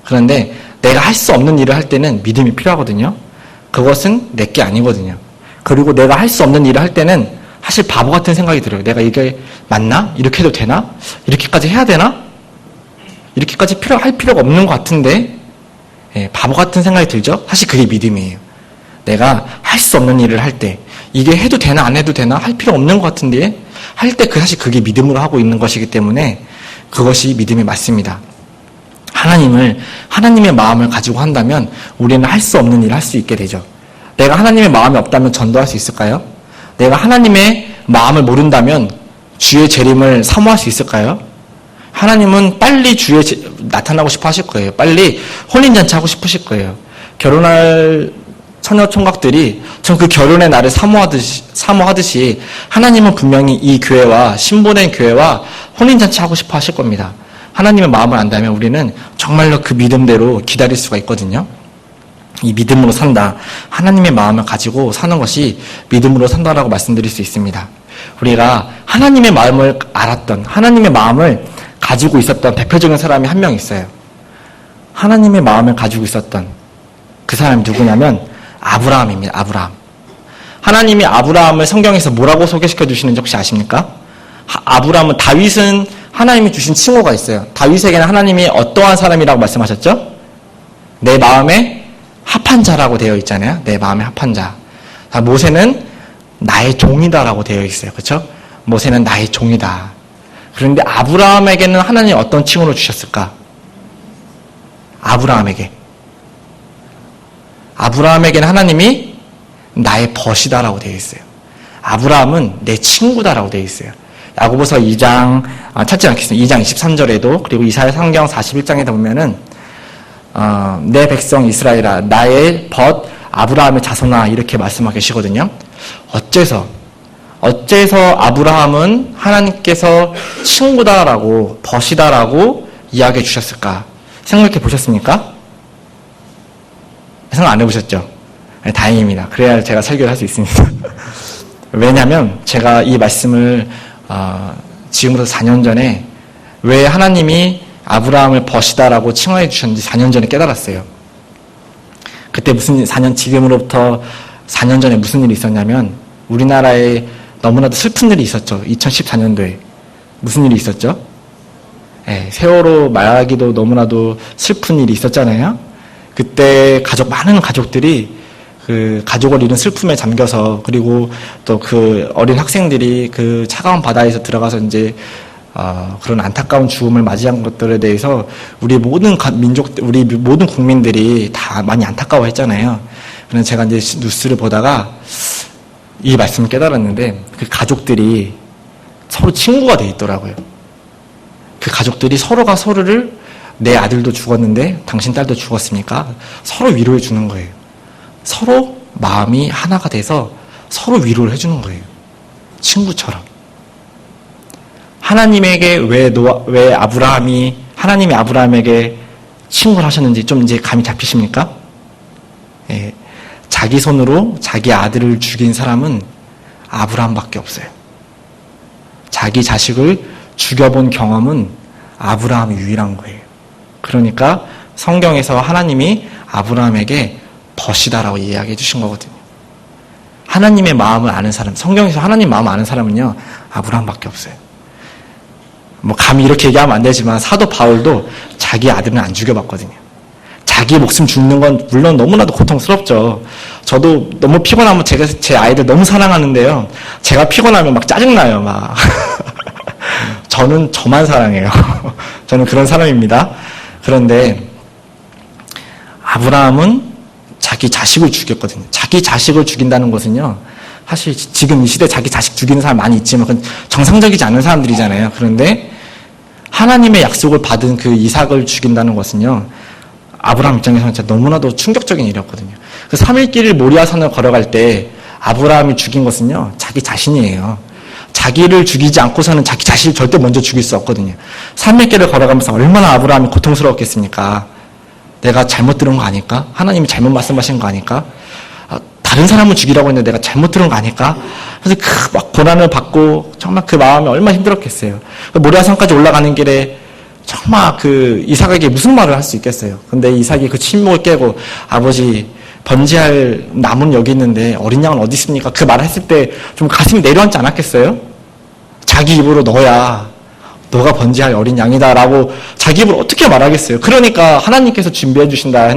그런데 내가 할 수 없는 일을 할 때는 믿음이 필요하거든요. 그것은 내게 아니거든요. 그리고 내가 할 수 없는 일을 할 때는 사실 바보 같은 생각이 들어요. 내가 이게 맞나? 이렇게 해도 되나? 이렇게까지 해야 되나? 이렇게까지 할 필요가 없는 것 같은데, 바보 같은 생각이 들죠? 사실 그게 믿음이에요. 내가 할 수 없는 일을 할 때, 이게 해도 되나 안 해도 되나 할 필요 없는 것 같은데 할 때 사실 그게 믿음으로 하고 있는 것이기 때문에 그것이 믿음이 맞습니다. 하나님의 마음을 가지고 한다면 우리는 할 수 없는 일을 할 수 있게 되죠. 내가 하나님의 마음이 없다면 전도할 수 있을까요? 내가 하나님의 마음을 모른다면 주의 재림을 사모할 수 있을까요? 하나님은 빨리 나타나고 싶어 하실 거예요. 빨리 혼인잔치 하고 싶으실 거예요. 결혼할 처녀 총각들이 전 그 결혼의 날을 사모하듯이 하나님은 분명히 이 교회와 신보된 교회와 혼인잔치 하고 싶어 하실 겁니다. 하나님의 마음을 안다면 우리는 정말로 그 믿음대로 기다릴 수가 있거든요. 이 믿음으로 산다. 하나님의 마음을 가지고 사는 것이 믿음으로 산다라고 말씀드릴 수 있습니다. 우리가 하나님의 마음을 알았던, 하나님의 마음을 가지고 있었던 대표적인 사람이 한 명 있어요. 하나님의 마음을 가지고 있었던 그 사람이 누구냐면 아브라함입니다. 아브라함. 하나님이 아브라함을 성경에서 뭐라고 소개시켜 주시는지 혹시 아십니까? 아브라함은, 다윗은 하나님이 주신 칭호가 있어요. 다윗에게는 하나님이 어떠한 사람이라고 말씀하셨죠? 내 마음에 합한 자라고 되어 있잖아요. 내 마음에 합한 자. 모세는 나의 종이다라고 되어 있어요. 그렇죠? 모세는 나의 종이다. 그런데 아브라함에게는 하나님이 어떤 칭호를 주셨을까? 아브라함에게는 하나님이 나의 벗이다라고 되어 있어요. 아브라함은 내 친구다라고 되어 있어요. 야고보서 2장, 찾지 않겠습니다. 2장 23절에도, 그리고 이사야 상경 41장에도 보면은, 내 백성 이스라엘아, 나의 벗, 아브라함의 자손아, 이렇게 말씀하고 계시거든요. 어째서 아브라함은 하나님께서 친구다라고, 벗이다라고 이야기해 주셨을까? 생각해 보셨습니까? 생각 안 해보셨죠? 네, 다행입니다. 그래야 제가 설교를 할 수 있습니다. 왜냐하면 제가 이 말씀을 지금부터 4년 전에 왜 하나님이 아브라함을 벗이다라고 칭하해 주셨는지 4년 전에 깨달았어요. 그때 지금으로부터 4년 전에 무슨 일이 있었냐면 우리나라에 너무나도 슬픈 일이 있었죠. 2014년도에. 무슨 일이 있었죠? 네, 세월호 말하기도 너무나도 슬픈 일이 있었잖아요. 그때 많은 가족들이 그 가족을 잃은 슬픔에 잠겨서, 그리고 또 그 어린 학생들이 그 차가운 바다에서 들어가서 이제 그런 안타까운 죽음을 맞이한 것들에 대해서 우리 모든 국민들이 다 많이 안타까워했잖아요. 그래서 제가 이제 뉴스를 보다가 이 말씀을 깨달았는데, 그 가족들이 서로 친구가 돼 있더라고요. 그 가족들이 서로가 서로를, 내 아들도 죽었는데 당신 딸도 죽었으니까 서로 위로해 주는 거예요. 서로 마음이 하나가 돼서 서로 위로를 해주는 거예요. 친구처럼. 하나님에게 왜 하나님이 아브라함에게 친구를 하셨는지 좀 이제 감이 잡히십니까? 예, 자기 손으로 자기 아들을 죽인 사람은 아브라함밖에 없어요. 자기 자식을 죽여본 경험은 아브라함이 유일한 거예요. 그러니까 성경에서 하나님이 아브라함에게 벗이다라고 이야기해 주신 거거든요. 하나님의 마음을 아는 사람, 성경에서 하나님 마음을 아는 사람은요, 아브라함밖에 없어요. 감히 이렇게 얘기하면 안 되지만 사도 바울도 자기 아들은 안 죽여봤거든요. 자기 목숨 죽는 건 물론 너무나도 고통스럽죠. 저도 너무 피곤하면 제 아이들 너무 사랑하는데요. 제가 피곤하면 막 짜증나요, 막. 저는 저만 사랑해요. 저는 그런 사람입니다. 그런데 아브라함은 자기 자식을 죽였거든요. 자기 자식을 죽인다는 것은요, 사실 지금 이 시대에 자기 자식 죽이는 사람 많이 있지만 그건 정상적이지 않은 사람들이잖아요. 그런데 하나님의 약속을 받은 그 이삭을 죽인다는 것은요, 아브라함 입장에서는 진짜 너무나도 충격적인 일이었거든요. 그 3일길을 모리아산을 걸어갈 때 아브라함이 죽인 것은요, 자기 자신이에요. 자기를 죽이지 않고서는 자기 자신을 절대 먼저 죽일 수 없거든요. 3일길을 걸어가면서 얼마나 아브라함이 고통스러웠겠습니까? 내가 잘못 들은 거 아닐까? 하나님이 잘못 말씀하신 거 아닐까? 다른 사람을 죽이라고 했는데 내가 잘못 들은 거 아닐까? 그래서 막 고난을 받고 정말 그 마음이 얼마나 힘들었겠어요. 모리아산까지 올라가는 길에 정말 그 이삭에게 무슨 말을 할 수 있겠어요. 근데 이삭이 그 침묵을 깨고, 아버지 번제할 나무는 여기 있는데 어린 양은 어디 있습니까? 그 말을 했을 때 좀 가슴이 내려앉지 않았겠어요? 자기 입으로 너가 번제할 어린 양이다라고 자기 입으로 어떻게 말하겠어요? 그러니까 하나님께서 준비해 주신다,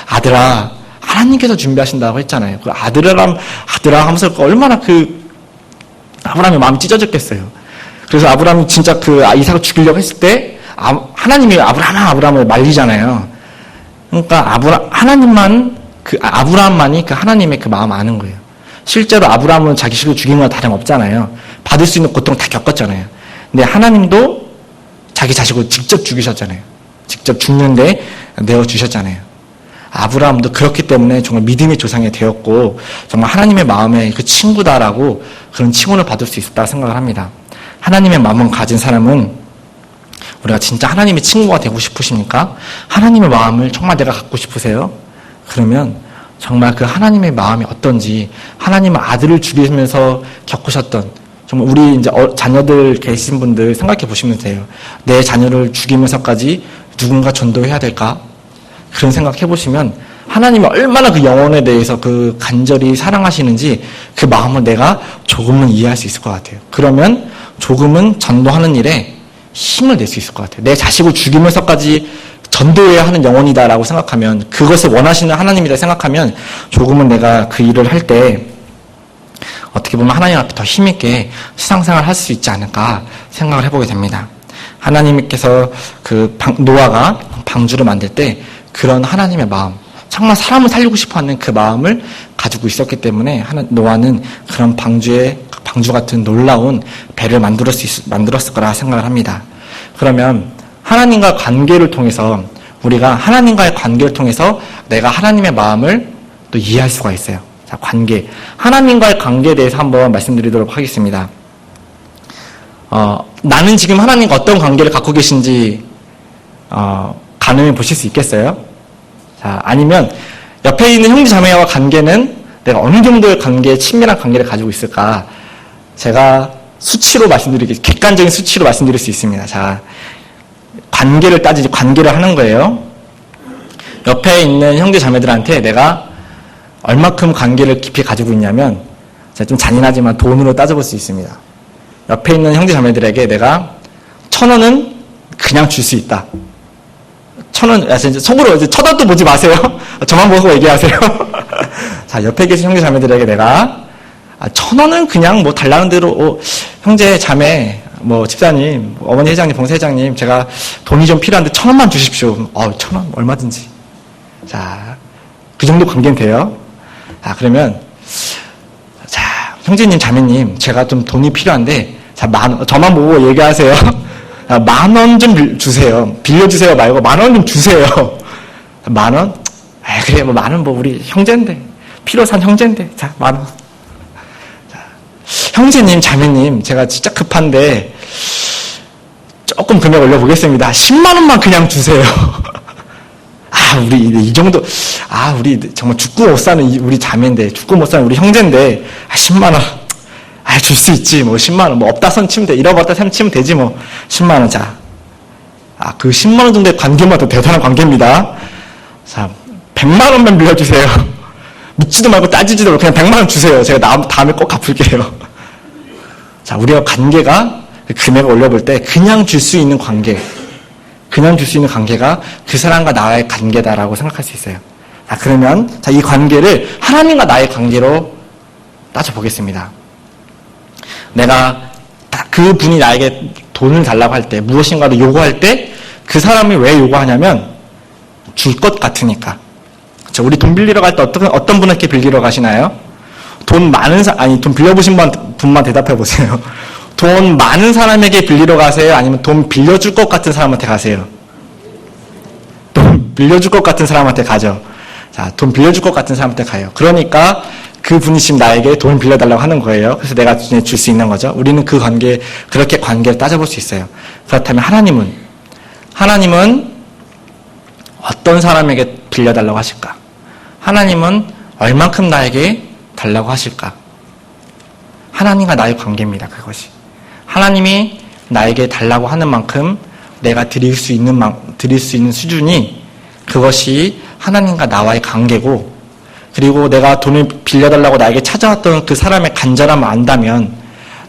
아들아, 하나님께서 준비하신다고 했잖아요. 그 아들아 하면서 얼마나 아브라함의 마음이 찢어졌겠어요. 그래서 아브라함이 진짜 이삭을 죽이려고 했을 때 하나님이 아브라함을 말리잖아요. 그러니까 아브라함만이 그 하나님의 그 마음 아는 거예요. 실제로 아브라함은 자기 식을 죽인 건 다름없잖아요. 받을 수 있는 고통 다 겪었잖아요. 근데 하나님도 자기 자식을 직접 죽이셨잖아요. 직접 죽는데 내어주셨잖아요. 아브라함도 그렇기 때문에 정말 믿음의 조상이 되었고, 정말 하나님의 마음에 그 친구다라고 그런 칭호를 받을 수 있었다고 생각을 합니다. 하나님의 마음을 가진 사람은, 우리가 진짜 하나님의 친구가 되고 싶으십니까? 하나님의 마음을 정말 내가 갖고 싶으세요? 그러면 정말 그 하나님의 마음이 어떤지, 하나님의 아들을 죽이면서 겪으셨던, 정말 우리 이제 자녀들 계신 분들 생각해 보시면 돼요. 내 자녀를 죽이면서까지 누군가 전도해야 될까? 그런 생각 해보시면 하나님이 얼마나 그 영혼에 대해서 그 간절히 사랑하시는지 그 마음을 내가 조금은 이해할 수 있을 것 같아요. 그러면 조금은 전도하는 일에 힘을 낼 수 있을 것 같아요. 내 자식을 죽이면서까지 전도해야 하는 영혼이다라고 생각하면, 그것을 원하시는 하나님이다 생각하면 조금은 내가 그 일을 할 때 어떻게 보면 하나님 앞에 더 힘있게 신앙생활을 할 수 있지 않을까 생각을 해보게 됩니다. 하나님께서 노아가 방주를 만들 때 그런 하나님의 마음, 정말 사람을 살리고 싶어 하는 그 마음을 가지고 있었기 때문에 노아는 그런 방주 같은 놀라운 배를 만들었을 거라 생각을 합니다. 그러면 하나님과 관계를 통해서 우리가 하나님과의 관계를 통해서 내가 하나님의 마음을 또 이해할 수가 있어요. 자, 관계. 하나님과의 관계에 대해서 한번 말씀드리도록 하겠습니다. 나는 지금 하나님과 어떤 관계를 갖고 계신지 가늠해 보실 수 있겠어요? 자, 아니면 옆에 있는 형제 자매와 관계는 내가 어느 정도의 친밀한 관계를 가지고 있을까? 제가 객관적인 수치로 말씀드릴 수 있습니다. 자, 관계를 하는 거예요. 옆에 있는 형제 자매들한테 내가 얼마큼 관계를 깊이 가지고 있냐면, 제가 좀 잔인하지만 돈으로 따져볼 수 있습니다. 옆에 있는 형제 자매들에게 내가 1,000원은 그냥 줄 수 있다. 1,000원, 속으로 쳐다도 보지 마세요. 저만 보고 얘기하세요. 자, 옆에 계신 형제 자매들에게 내가 1,000원은 그냥 뭐 달라는 대로, 형제 자매, 집사님, 어머니 회장님, 봉사 회장님, 제가 돈이 좀 필요한데 1,000원만 주십시오. 1,000원 얼마든지. 자, 그 정도 관계는 돼요. 자, 그러면, 자, 형제님, 자매님, 제가 좀 돈이 필요한데, 자, 저만 보고 얘기하세요. 10,000원 좀 주세요. 빌려주세요 말고 10,000원 좀 주세요. 10,000원? 그래, 10,000원 우리 형제인데. 필요산 형제인데. 자, 10,000원. 자, 형제님, 자매님, 제가 진짜 급한데, 조금 금액 올려보겠습니다. 100,000원만 그냥 주세요. 우리 이 정도, 우리 정말 죽고 못 사는 우리 자매인데, 죽고 못 사는 우리 형제인데, 100,000원. 줄 수 있지, 100,000원. 없다 선 치면 돼. 잃어봤다 선 치면 되지, 100,000원. 자. 그 100,000원 정도의 관계만 더 대단한 관계입니다. 자, 100,000원만 빌려주세요. 묻지도 말고 따지지도 말고 그냥 100,000원 주세요. 제가 다음에 꼭 갚을게요. 자, 우리가 관계가, 금액을 올려볼 때, 그냥 줄 수 있는 관계가 그 사람과 나의 관계다라고 생각할 수 있어요. 자, 그러면, 이 관계를 하나님과 나의 관계로 따져보겠습니다. 내가 그분이 나에게 돈을 달라고 할 때, 무엇인가를 요구할 때 그 사람이 왜 요구하냐면 줄 것 같으니까. 그렇죠? 우리 돈 빌리러 갈 때 어떤 분에게 빌리러 가시나요? 돈 빌려보신 분만 대답해 보세요. 돈 많은 사람에게 빌리러 가세요? 아니면 돈 빌려줄 것 같은 사람한테 가세요? 돈 빌려줄 것 같은 사람한테 가죠. 자, 돈 빌려줄 것 같은 사람한테 가요. 그러니까 그분이 지금 나에게 돈을 빌려달라고 하는 거예요. 그래서 내가 줄 수 있는 거죠. 우리는 그렇게 관계를 따져볼 수 있어요. 그렇다면 하나님은 어떤 사람에게 빌려달라고 하실까? 하나님은 얼만큼 나에게 달라고 하실까? 하나님과 나의 관계입니다. 그것이. 하나님이 나에게 달라고 하는 만큼 내가 드릴 수 있는 수준이 그것이 하나님과 나와의 관계고, 그리고 내가 돈을 빌려달라고 나에게 찾아왔던 그 사람의 간절함을 안다면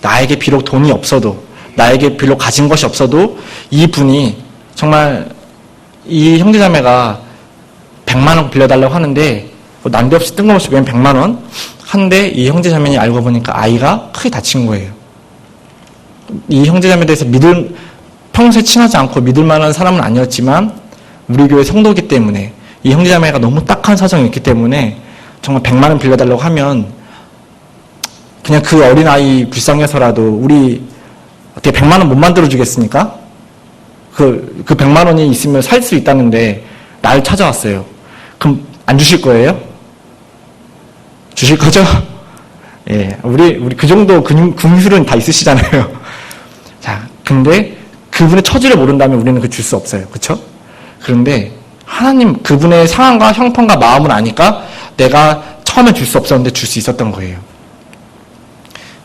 나에게 비록 돈이 없어도, 나에게 비록 가진 것이 없어도 이분이 정말 이 형제자매가 100,000원 빌려달라고 하는데 난데없이 뜬금없이 웬 100,000원? 하는데 이 형제자매니 알고 보니까 아이가 크게 다친 거예요. 이 형제자매에 대해서 평소에 친하지 않고 믿을 만한 사람은 아니었지만 우리 교회 성도이기 때문에 이 형제자매가 너무 딱한 사정이 있기 때문에 정말 100,000원 빌려달라고 하면 그냥 그 어린아이 불쌍해서라도 우리 어떻게 100,000원 못 만들어주겠습니까? 그 100,000원이 있으면 살 수 있다는데 날 찾아왔어요. 그럼 안 주실 거예요? 주실 거죠? 예, 우리 그 정도 긍휼은 다 있으시잖아요. 자, 근데 그분의 처지를 모른다면 우리는 줄 수 없어요. 그쵸? 그런데 하나님 그분의 상황과 형편과 마음을 아니까 내가 처음에 줄 수 없었는데 줄 수 있었던 거예요.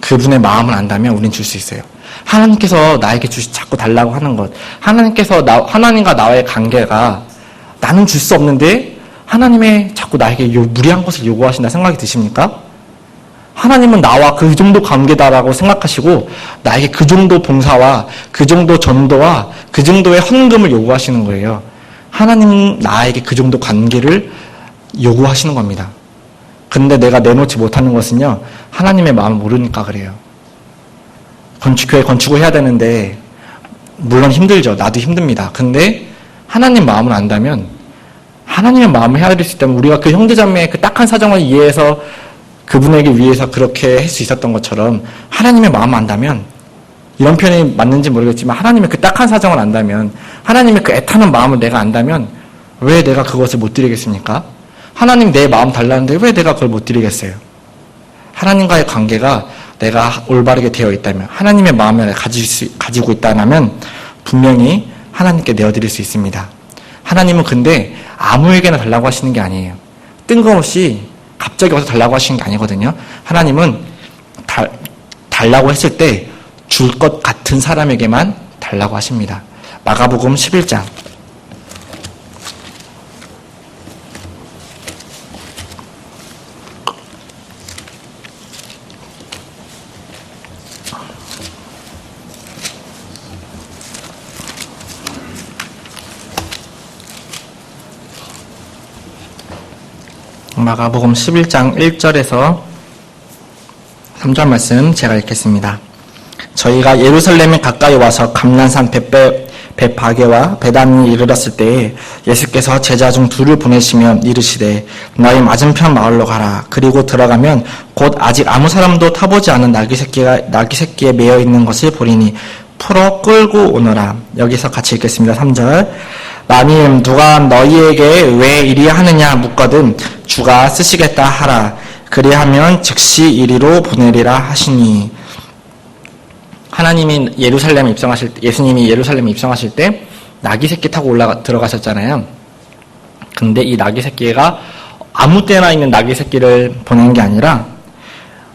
그분의 마음을 안다면 우리는 줄 수 있어요. 하나님께서 나에게 자꾸 달라고 하는 것, 하나님과 나와의 관계가 나는 줄 수 없는데 하나님의 자꾸 나에게 무리한 것을 요구하신다 생각이 드십니까? 하나님은 나와 그 정도 관계다라고 생각하시고 나에게 그 정도 봉사와 그 정도 전도와 그 정도의 헌금을 요구하시는 거예요. 하나님은 나에게 그 정도 관계를 요구하시는 겁니다. 근데 내가 내놓지 못하는 것은요, 하나님의 마음을 모르니까 그래요. 교회 건축을 해야 되는데 물론 힘들죠. 나도 힘듭니다. 근데 하나님 마음을 안다면, 하나님의 마음을 헤아릴 수 있다면, 우리가 그 형제자매의 그 딱한 사정을 이해해서 그분에게 위해서 그렇게 할 수 있었던 것처럼 하나님의 마음을 안다면, 이런 표현이 맞는지 모르겠지만 하나님의 그 딱한 사정을 안다면, 하나님의 그 애타는 마음을 내가 안다면 왜 내가 그것을 못 드리겠습니까? 하나님 내 마음 달라는데 왜 내가 그걸 못 드리겠어요? 하나님과의 관계가 내가 올바르게 되어 있다면, 하나님의 마음을 가지고 있다면 분명히 하나님께 내어드릴 수 있습니다. 하나님은 근데 아무에게나 달라고 하시는 게 아니에요. 뜬금없이 갑자기 와서 달라고 하시는 게 아니거든요. 하나님은 달라고 했을 때 줄 것 같은 사람에게만 달라고 하십니다. 마가복음 11장. 마가복음 11장 1절에서 3절 말씀 제가 읽겠습니다. 저희가 예루살렘에 가까이 와서 감난산 벳파게와 베단에 이르렀을 때에 예수께서 제자 중 둘을 보내시며 이르시되 너희 맞은편 마을로 가라. 그리고 들어가면 곧 아직 아무 사람도 타보지 않은 나귀 새끼에 매여 있는 것을 보리니 풀어 끌고 오너라. 여기서 같이 읽겠습니다. 3절. 만일 누가 너희에게 왜 이리 하느냐 묻거든 주가 쓰시겠다 하라. 그리하면 즉시 이리로 보내리라 하시니. 하나님이 예루살렘에 입성하실 때, 예수님이 예루살렘에 입성하실 때 나귀 새끼 타고 들어가셨잖아요. 근데 이 나귀 새끼가 아무 때나 있는 나귀 새끼를 보낸 게 아니라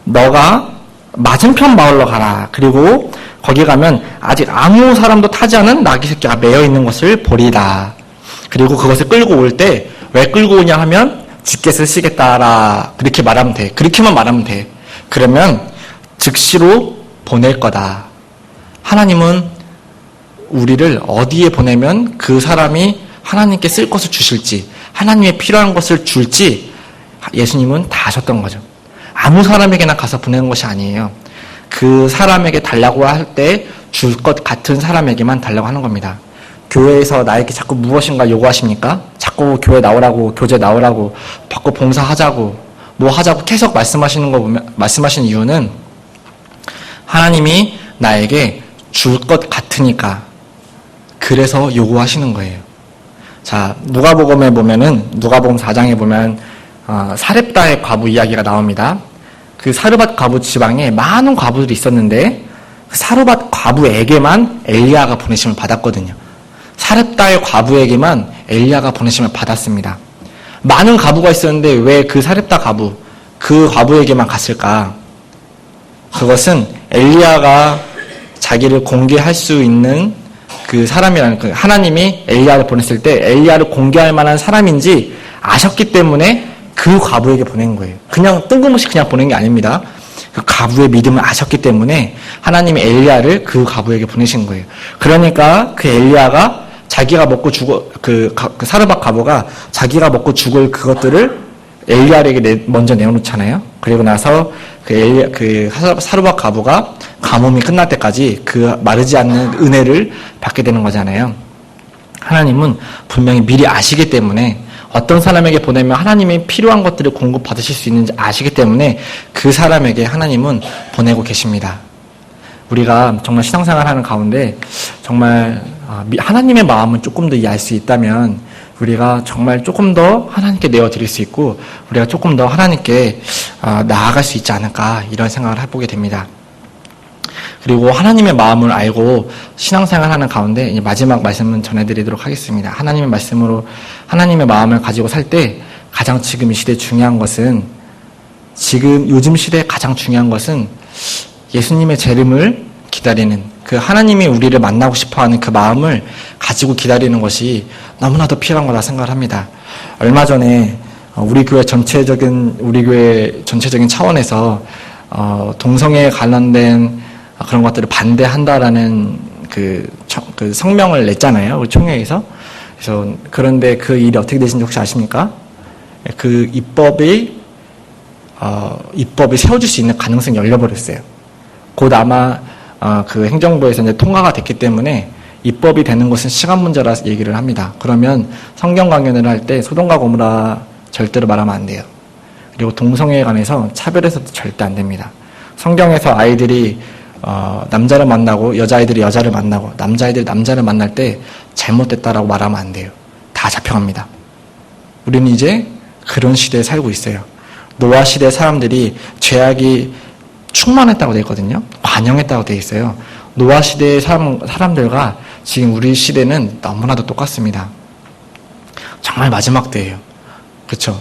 너가 맞은편 마을로 가라. 그리고 거기 가면 아직 아무 사람도 타지 않은 나귀 새끼가 매여 있는 것을 보리라. 그리고 그것을 끌고 올 때 왜 끌고 오냐 하면 주께 쓰시겠다라. 그렇게 말하면 돼. 그렇게만 말하면 돼. 그러면 즉시로 보낼 거다. 하나님은 우리를 어디에 보내면 그 사람이 하나님께 쓸 것을 주실지, 하나님의 필요한 것을 줄지 예수님은 다 아셨던 거죠. 아무 사람에게나 가서 보내는 것이 아니에요. 그 사람에게 달라고 할 때 줄 것 같은 사람에게만 달라고 하는 겁니다. 교회에서 나에게 자꾸 무엇인가 요구하십니까? 자꾸 교회 나오라고, 교제 나오라고, 받고 봉사하자고, 뭐 하자고 계속 말씀하시는 이유는 하나님이 나에게 줄 것 같으니까, 그래서 요구하시는 거예요. 자, 누가복음에 보면은, 누가복음 4장에 보면 사렙다의 과부 이야기가 나옵니다. 그 사르밧 과부 지방에 많은 과부들이 있었는데 그 사르밧 과부에게만 엘리야가 보내심을 받았거든요. 사렙다의 과부에게만 엘리야가 보내심을 받았습니다. 많은 과부가 있었는데 왜 그 사렙다 과부, 그 과부에게만 갔을까? 그것은 엘리야가 자기를 공개할 수 있는 그 사람이라는, 그 하나님이 엘리야를 보냈을 때 엘리야를 공개할 만한 사람인지 아셨기 때문에 그 과부에게 보낸 거예요. 그냥 뜬금없이 그냥 보낸 게 아닙니다. 그 과부의 믿음을 아셨기 때문에 하나님이 엘리야를 그 과부에게 보내신 거예요. 그러니까 그 엘리야가 자기가 먹고 그 사르밧 과부가 자기가 먹고 죽을 그것들을 엘리야에게 먼저 내어놓잖아요. 그리고 나서 그 사르밧 과부가 가뭄이 끝날 때까지 그 마르지 않는 은혜를 받게 되는 거잖아요. 하나님은 분명히 미리 아시기 때문에 어떤 사람에게 보내면 하나님이 필요한 것들을 공급받으실 수 있는지 아시기 때문에 그 사람에게 하나님은 보내고 계십니다. 우리가 정말 신앙생활 하는 가운데 정말 하나님의 마음은 조금 더 이해할 수 있다면 우리가 정말 조금 더 하나님께 내어드릴 수 있고 우리가 조금 더 하나님께 나아갈 수 있지 않을까, 이런 생각을 해보게 됩니다. 그리고 하나님의 마음을 알고 신앙생활 하는 가운데 이제 마지막 말씀은 전해드리도록 하겠습니다. 하나님의 말씀으로 하나님의 마음을 가지고 살 때 가장 지금 이 시대에 중요한 것은, 요즘 시대에 가장 중요한 것은 예수님의 재림을 기다리는, 그 하나님이 우리를 만나고 싶어하는 그 마음을 가지고 기다리는 것이 너무나도 필요한 거라 생각을 합니다. 얼마 전에 우리 교회 전체적인 차원에서 동성애에 관련된 그런 것들을 반대한다라는 그 성명을 냈잖아요. 우리 총회에서. 그래서 그런데 그 일이 어떻게 되신지 혹시 아십니까? 그 입법이 세워질 수 있는 가능성이 열려버렸어요. 곧 아마 그 행정부에서 이제 통과가 됐기 때문에 입법이 되는 것은 시간 문제라 얘기를 합니다. 그러면 성경 강연을 할 때 소돔과 고모라 절대로 말하면 안 돼요. 그리고 동성애에 관해서 차별해서도 절대 안 됩니다. 성경에서 아이들이 남자를 만나고 여자아이들이 여자를 만나고 남자아이들이 남자를 만날 때 잘못됐다라고 말하면 안 돼요. 다 잡혀갑니다. 우리는 이제 그런 시대에 살고 있어요. 노아 시대 사람들이 죄악이 충만했다고 되어 있거든요. 관영했다고 되어 있어요. 노아 시대의 사람들과 지금 우리 시대는 너무나도 똑같습니다. 정말 마지막 때예요. 그렇죠?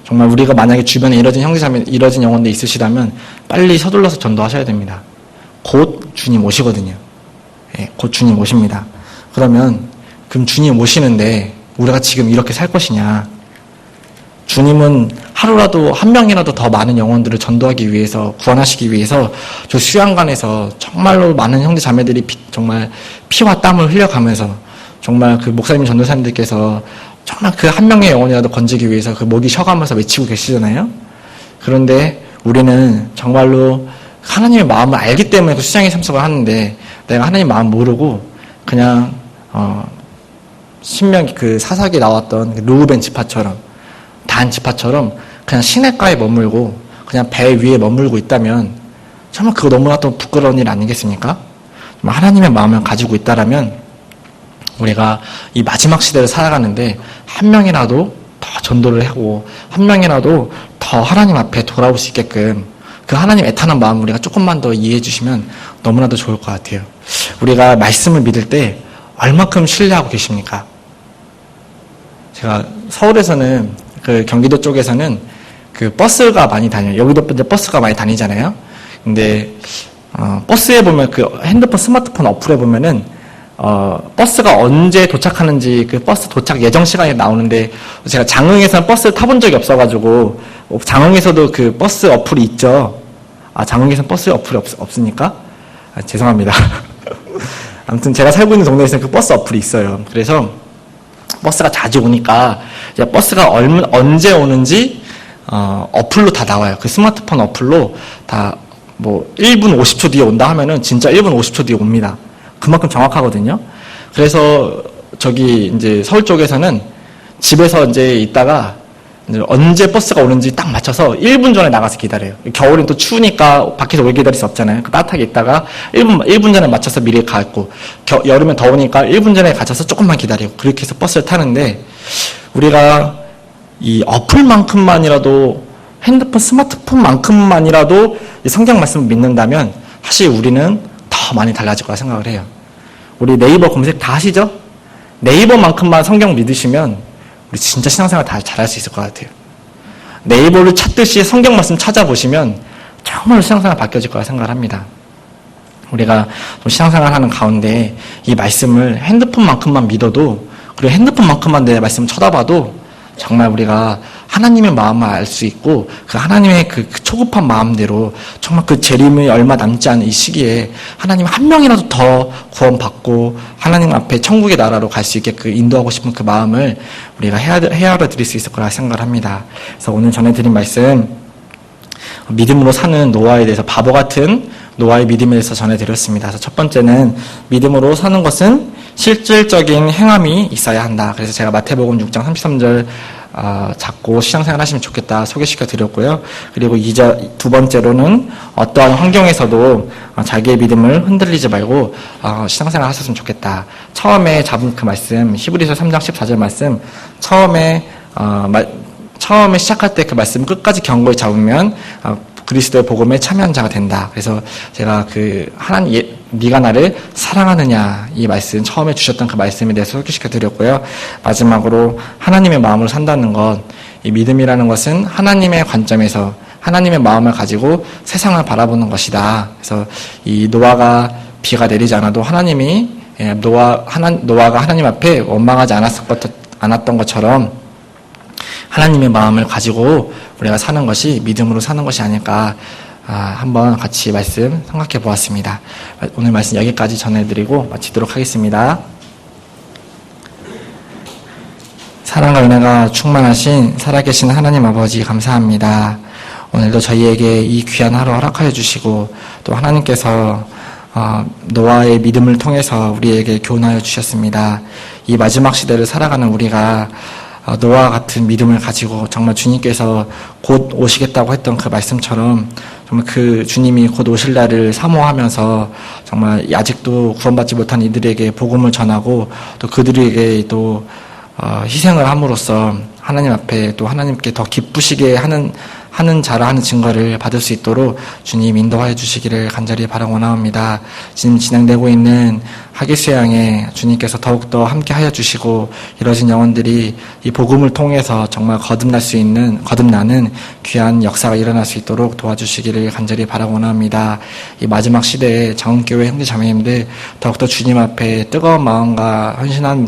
정말 우리가 만약에 주변에 이러진 형제자매, 이러진 영혼들 있으시다면 빨리 서둘러서 전도하셔야 됩니다. 곧 주님 오시거든요. 예, 곧 주님 오십니다. 그럼 주님 오시는데 우리가 지금 이렇게 살 것이냐? 주님은 하루라도 한 명이라도 더 많은 영혼들을 전도하기 위해서 구원하시기 위해서 저 수양관에서 정말로 많은 형제 자매들이 정말 피와 땀을 흘려가면서 정말 그 목사님 전도사님들께서 정말 그 한 명의 영혼이라도 건지기 위해서 그 목이 쉬어가면서 외치고 계시잖아요. 그런데 우리는 정말로 하나님의 마음을 알기 때문에 그 수양에 참석을 하는데 내가 하나님 마음 모르고 그냥 신명기 그 사사기에 나왔던 르우벤 지파처럼 단 지파처럼 그냥 시냇가에 머물고 그냥 배 위에 머물고 있다면 정말 그거 너무나도 부끄러운 일 아니겠습니까? 정말 하나님의 마음을 가지고 있다라면 우리가 이 마지막 시대를 살아가는데 한 명이라도 더 전도를 하고 한 명이라도 더 하나님 앞에 돌아올 수 있게끔 그 하나님 애타는 마음 우리가 조금만 더 이해해 주시면 너무나도 좋을 것 같아요. 우리가 말씀을 믿을 때 얼마큼 신뢰하고 계십니까? 제가 서울에서는 그 경기도 쪽에서는 그 버스가 많이 다녀요. 여기도 이제 버스가 많이 다니잖아요. 근데 버스에 보면 그 핸드폰 스마트폰 어플에 보면은 버스가 언제 도착하는지 그 버스 도착 예정 시간이 나오는데 제가 장흥에서는 버스를 타본 적이 없어가지고 장흥에서도 그 버스 어플이 있죠. 장흥에서는 버스 어플이 없습니까? 죄송합니다. 아무튼 제가 살고 있는 동네에서는 그 버스 어플이 있어요. 그래서 버스가 자주 오니까 이제 버스가 언제 오는지 어플로 다 나와요. 그 스마트폰 어플로 다 뭐 1분 50초 뒤에 온다 하면은 진짜 1분 50초 뒤에 옵니다. 그만큼 정확하거든요. 그래서 저기 이제 서울 쪽에서는 집에서 이제 있다가 이제 언제 버스가 오는지 딱 맞춰서 1분 전에 나가서 기다려요. 겨울엔 또 추우니까 밖에서 오래 기다릴 수 없잖아요. 따뜻하게 있다가 1분 전에 맞춰서 미리 가고 여름엔 더우니까 1분 전에 가셔서 조금만 기다리고 그렇게 해서 버스를 타는데 우리가 이 어플만큼만이라도 핸드폰 스마트폰만큼만이라도 성경 말씀을 믿는다면 사실 우리는 더 많이 달라질 거라 생각을 해요. 우리 네이버 검색 다 하시죠? 네이버만큼만 성경 믿으시면 우리 진짜 신앙생활 다 잘할 수 있을 것 같아요. 네이버를 찾듯이 성경 말씀 찾아보시면 정말로 신앙생활 바뀌어질 거라 생각을 합니다. 우리가 좀 신앙생활 하는 가운데 이 말씀을 핸드폰만큼만 믿어도 그리고 핸드폰만큼만 내 말씀을 쳐다봐도 정말 우리가 하나님의 마음을 알 수 있고 그 하나님의 그 초급한 마음대로 정말 그 재림이 얼마 남지 않은 이 시기에 하나님 한 명이라도 더 구원받고 하나님 앞에 천국의 나라로 갈 수 있게 그 인도하고 싶은 그 마음을 우리가 헤아려 드릴 수 있을 거라 생각을 합니다. 그래서 오늘 전해드린 말씀 믿음으로 사는 노아에 대해서 바보 같은 노아의 믿음에 대해서 전해드렸습니다. 그래서 첫 번째는 믿음으로 사는 것은 실질적인 행함이 있어야 한다. 그래서 제가 마태복음 6장 33절 잡고 신앙생활 하시면 좋겠다 소개시켜 드렸고요. 그리고 두 번째로는 어떠한 환경에서도 자기의 믿음을 흔들리지 말고 신앙생활 하셨으면 좋겠다. 처음에 잡은 그 말씀 히브리서 3장 14절 말씀 처음에 시작할 때 그 말씀 끝까지 견고히 잡으면 그리스도의 복음에 참여한 자가 된다. 그래서 제가 그 네가 나를 사랑하느냐 이 말씀 처음에 주셨던 그 말씀에 대해서 소개시켜 드렸고요. 마지막으로 하나님의 마음으로 산다는 것, 이 믿음이라는 것은 하나님의 관점에서 하나님의 마음을 가지고 세상을 바라보는 것이다. 그래서 이 노아가 비가 내리지 않아도 노아가 하나님 앞에 원망하지 않았던 것처럼 하나님의 마음을 가지고 우리가 사는 것이 믿음으로 사는 것이 아닐까 한번 같이 말씀 생각해 보았습니다. 오늘 말씀 여기까지 전해드리고 마치도록 하겠습니다. 사랑과 은혜가 충만하신 살아계신 하나님 아버지 감사합니다. 오늘도 저희에게 이 귀한 하루 허락하여 주시고 또 하나님께서 노아의 믿음을 통해서 우리에게 교훈하여 주셨습니다. 이 마지막 시대를 살아가는 우리가 노아와 같은 믿음을 가지고 정말 주님께서 곧 오시겠다고 했던 그 말씀처럼 정말 그 주님이 곧 오실 날을 사모하면서 정말 아직도 구원받지 못한 이들에게 복음을 전하고 또 그들에게 또 희생을 함으로써 하나님 앞에 또 하나님께 더 기쁘시게 하는 자라 하는 증거를 받을 수 있도록 주님 인도하여 주시기를 간절히 바라고 원합니다. 지금 진행되고 있는 학예수양에 주님께서 더욱더 함께하여 주시고 이뤄진 영혼들이 이 복음을 통해서 정말 거듭나는 귀한 역사가 일어날 수 있도록 도와주시기를 간절히 바라고 원합니다. 이 마지막 시대에 장흥교회 형제 자매님들 더욱더 주님 앞에 뜨거운 마음과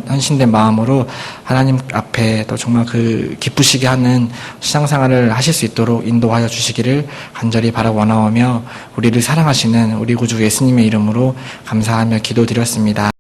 헌신된 마음으로 하나님 앞에 또 정말 그 기쁘시게 하는 신앙생활을 하실 수 있도록 인도하여 주시기를 간절히 바라고 원하오며 우리를 사랑하시는 우리 구주 예수님의 이름으로 감사하며 기도드렸습니다.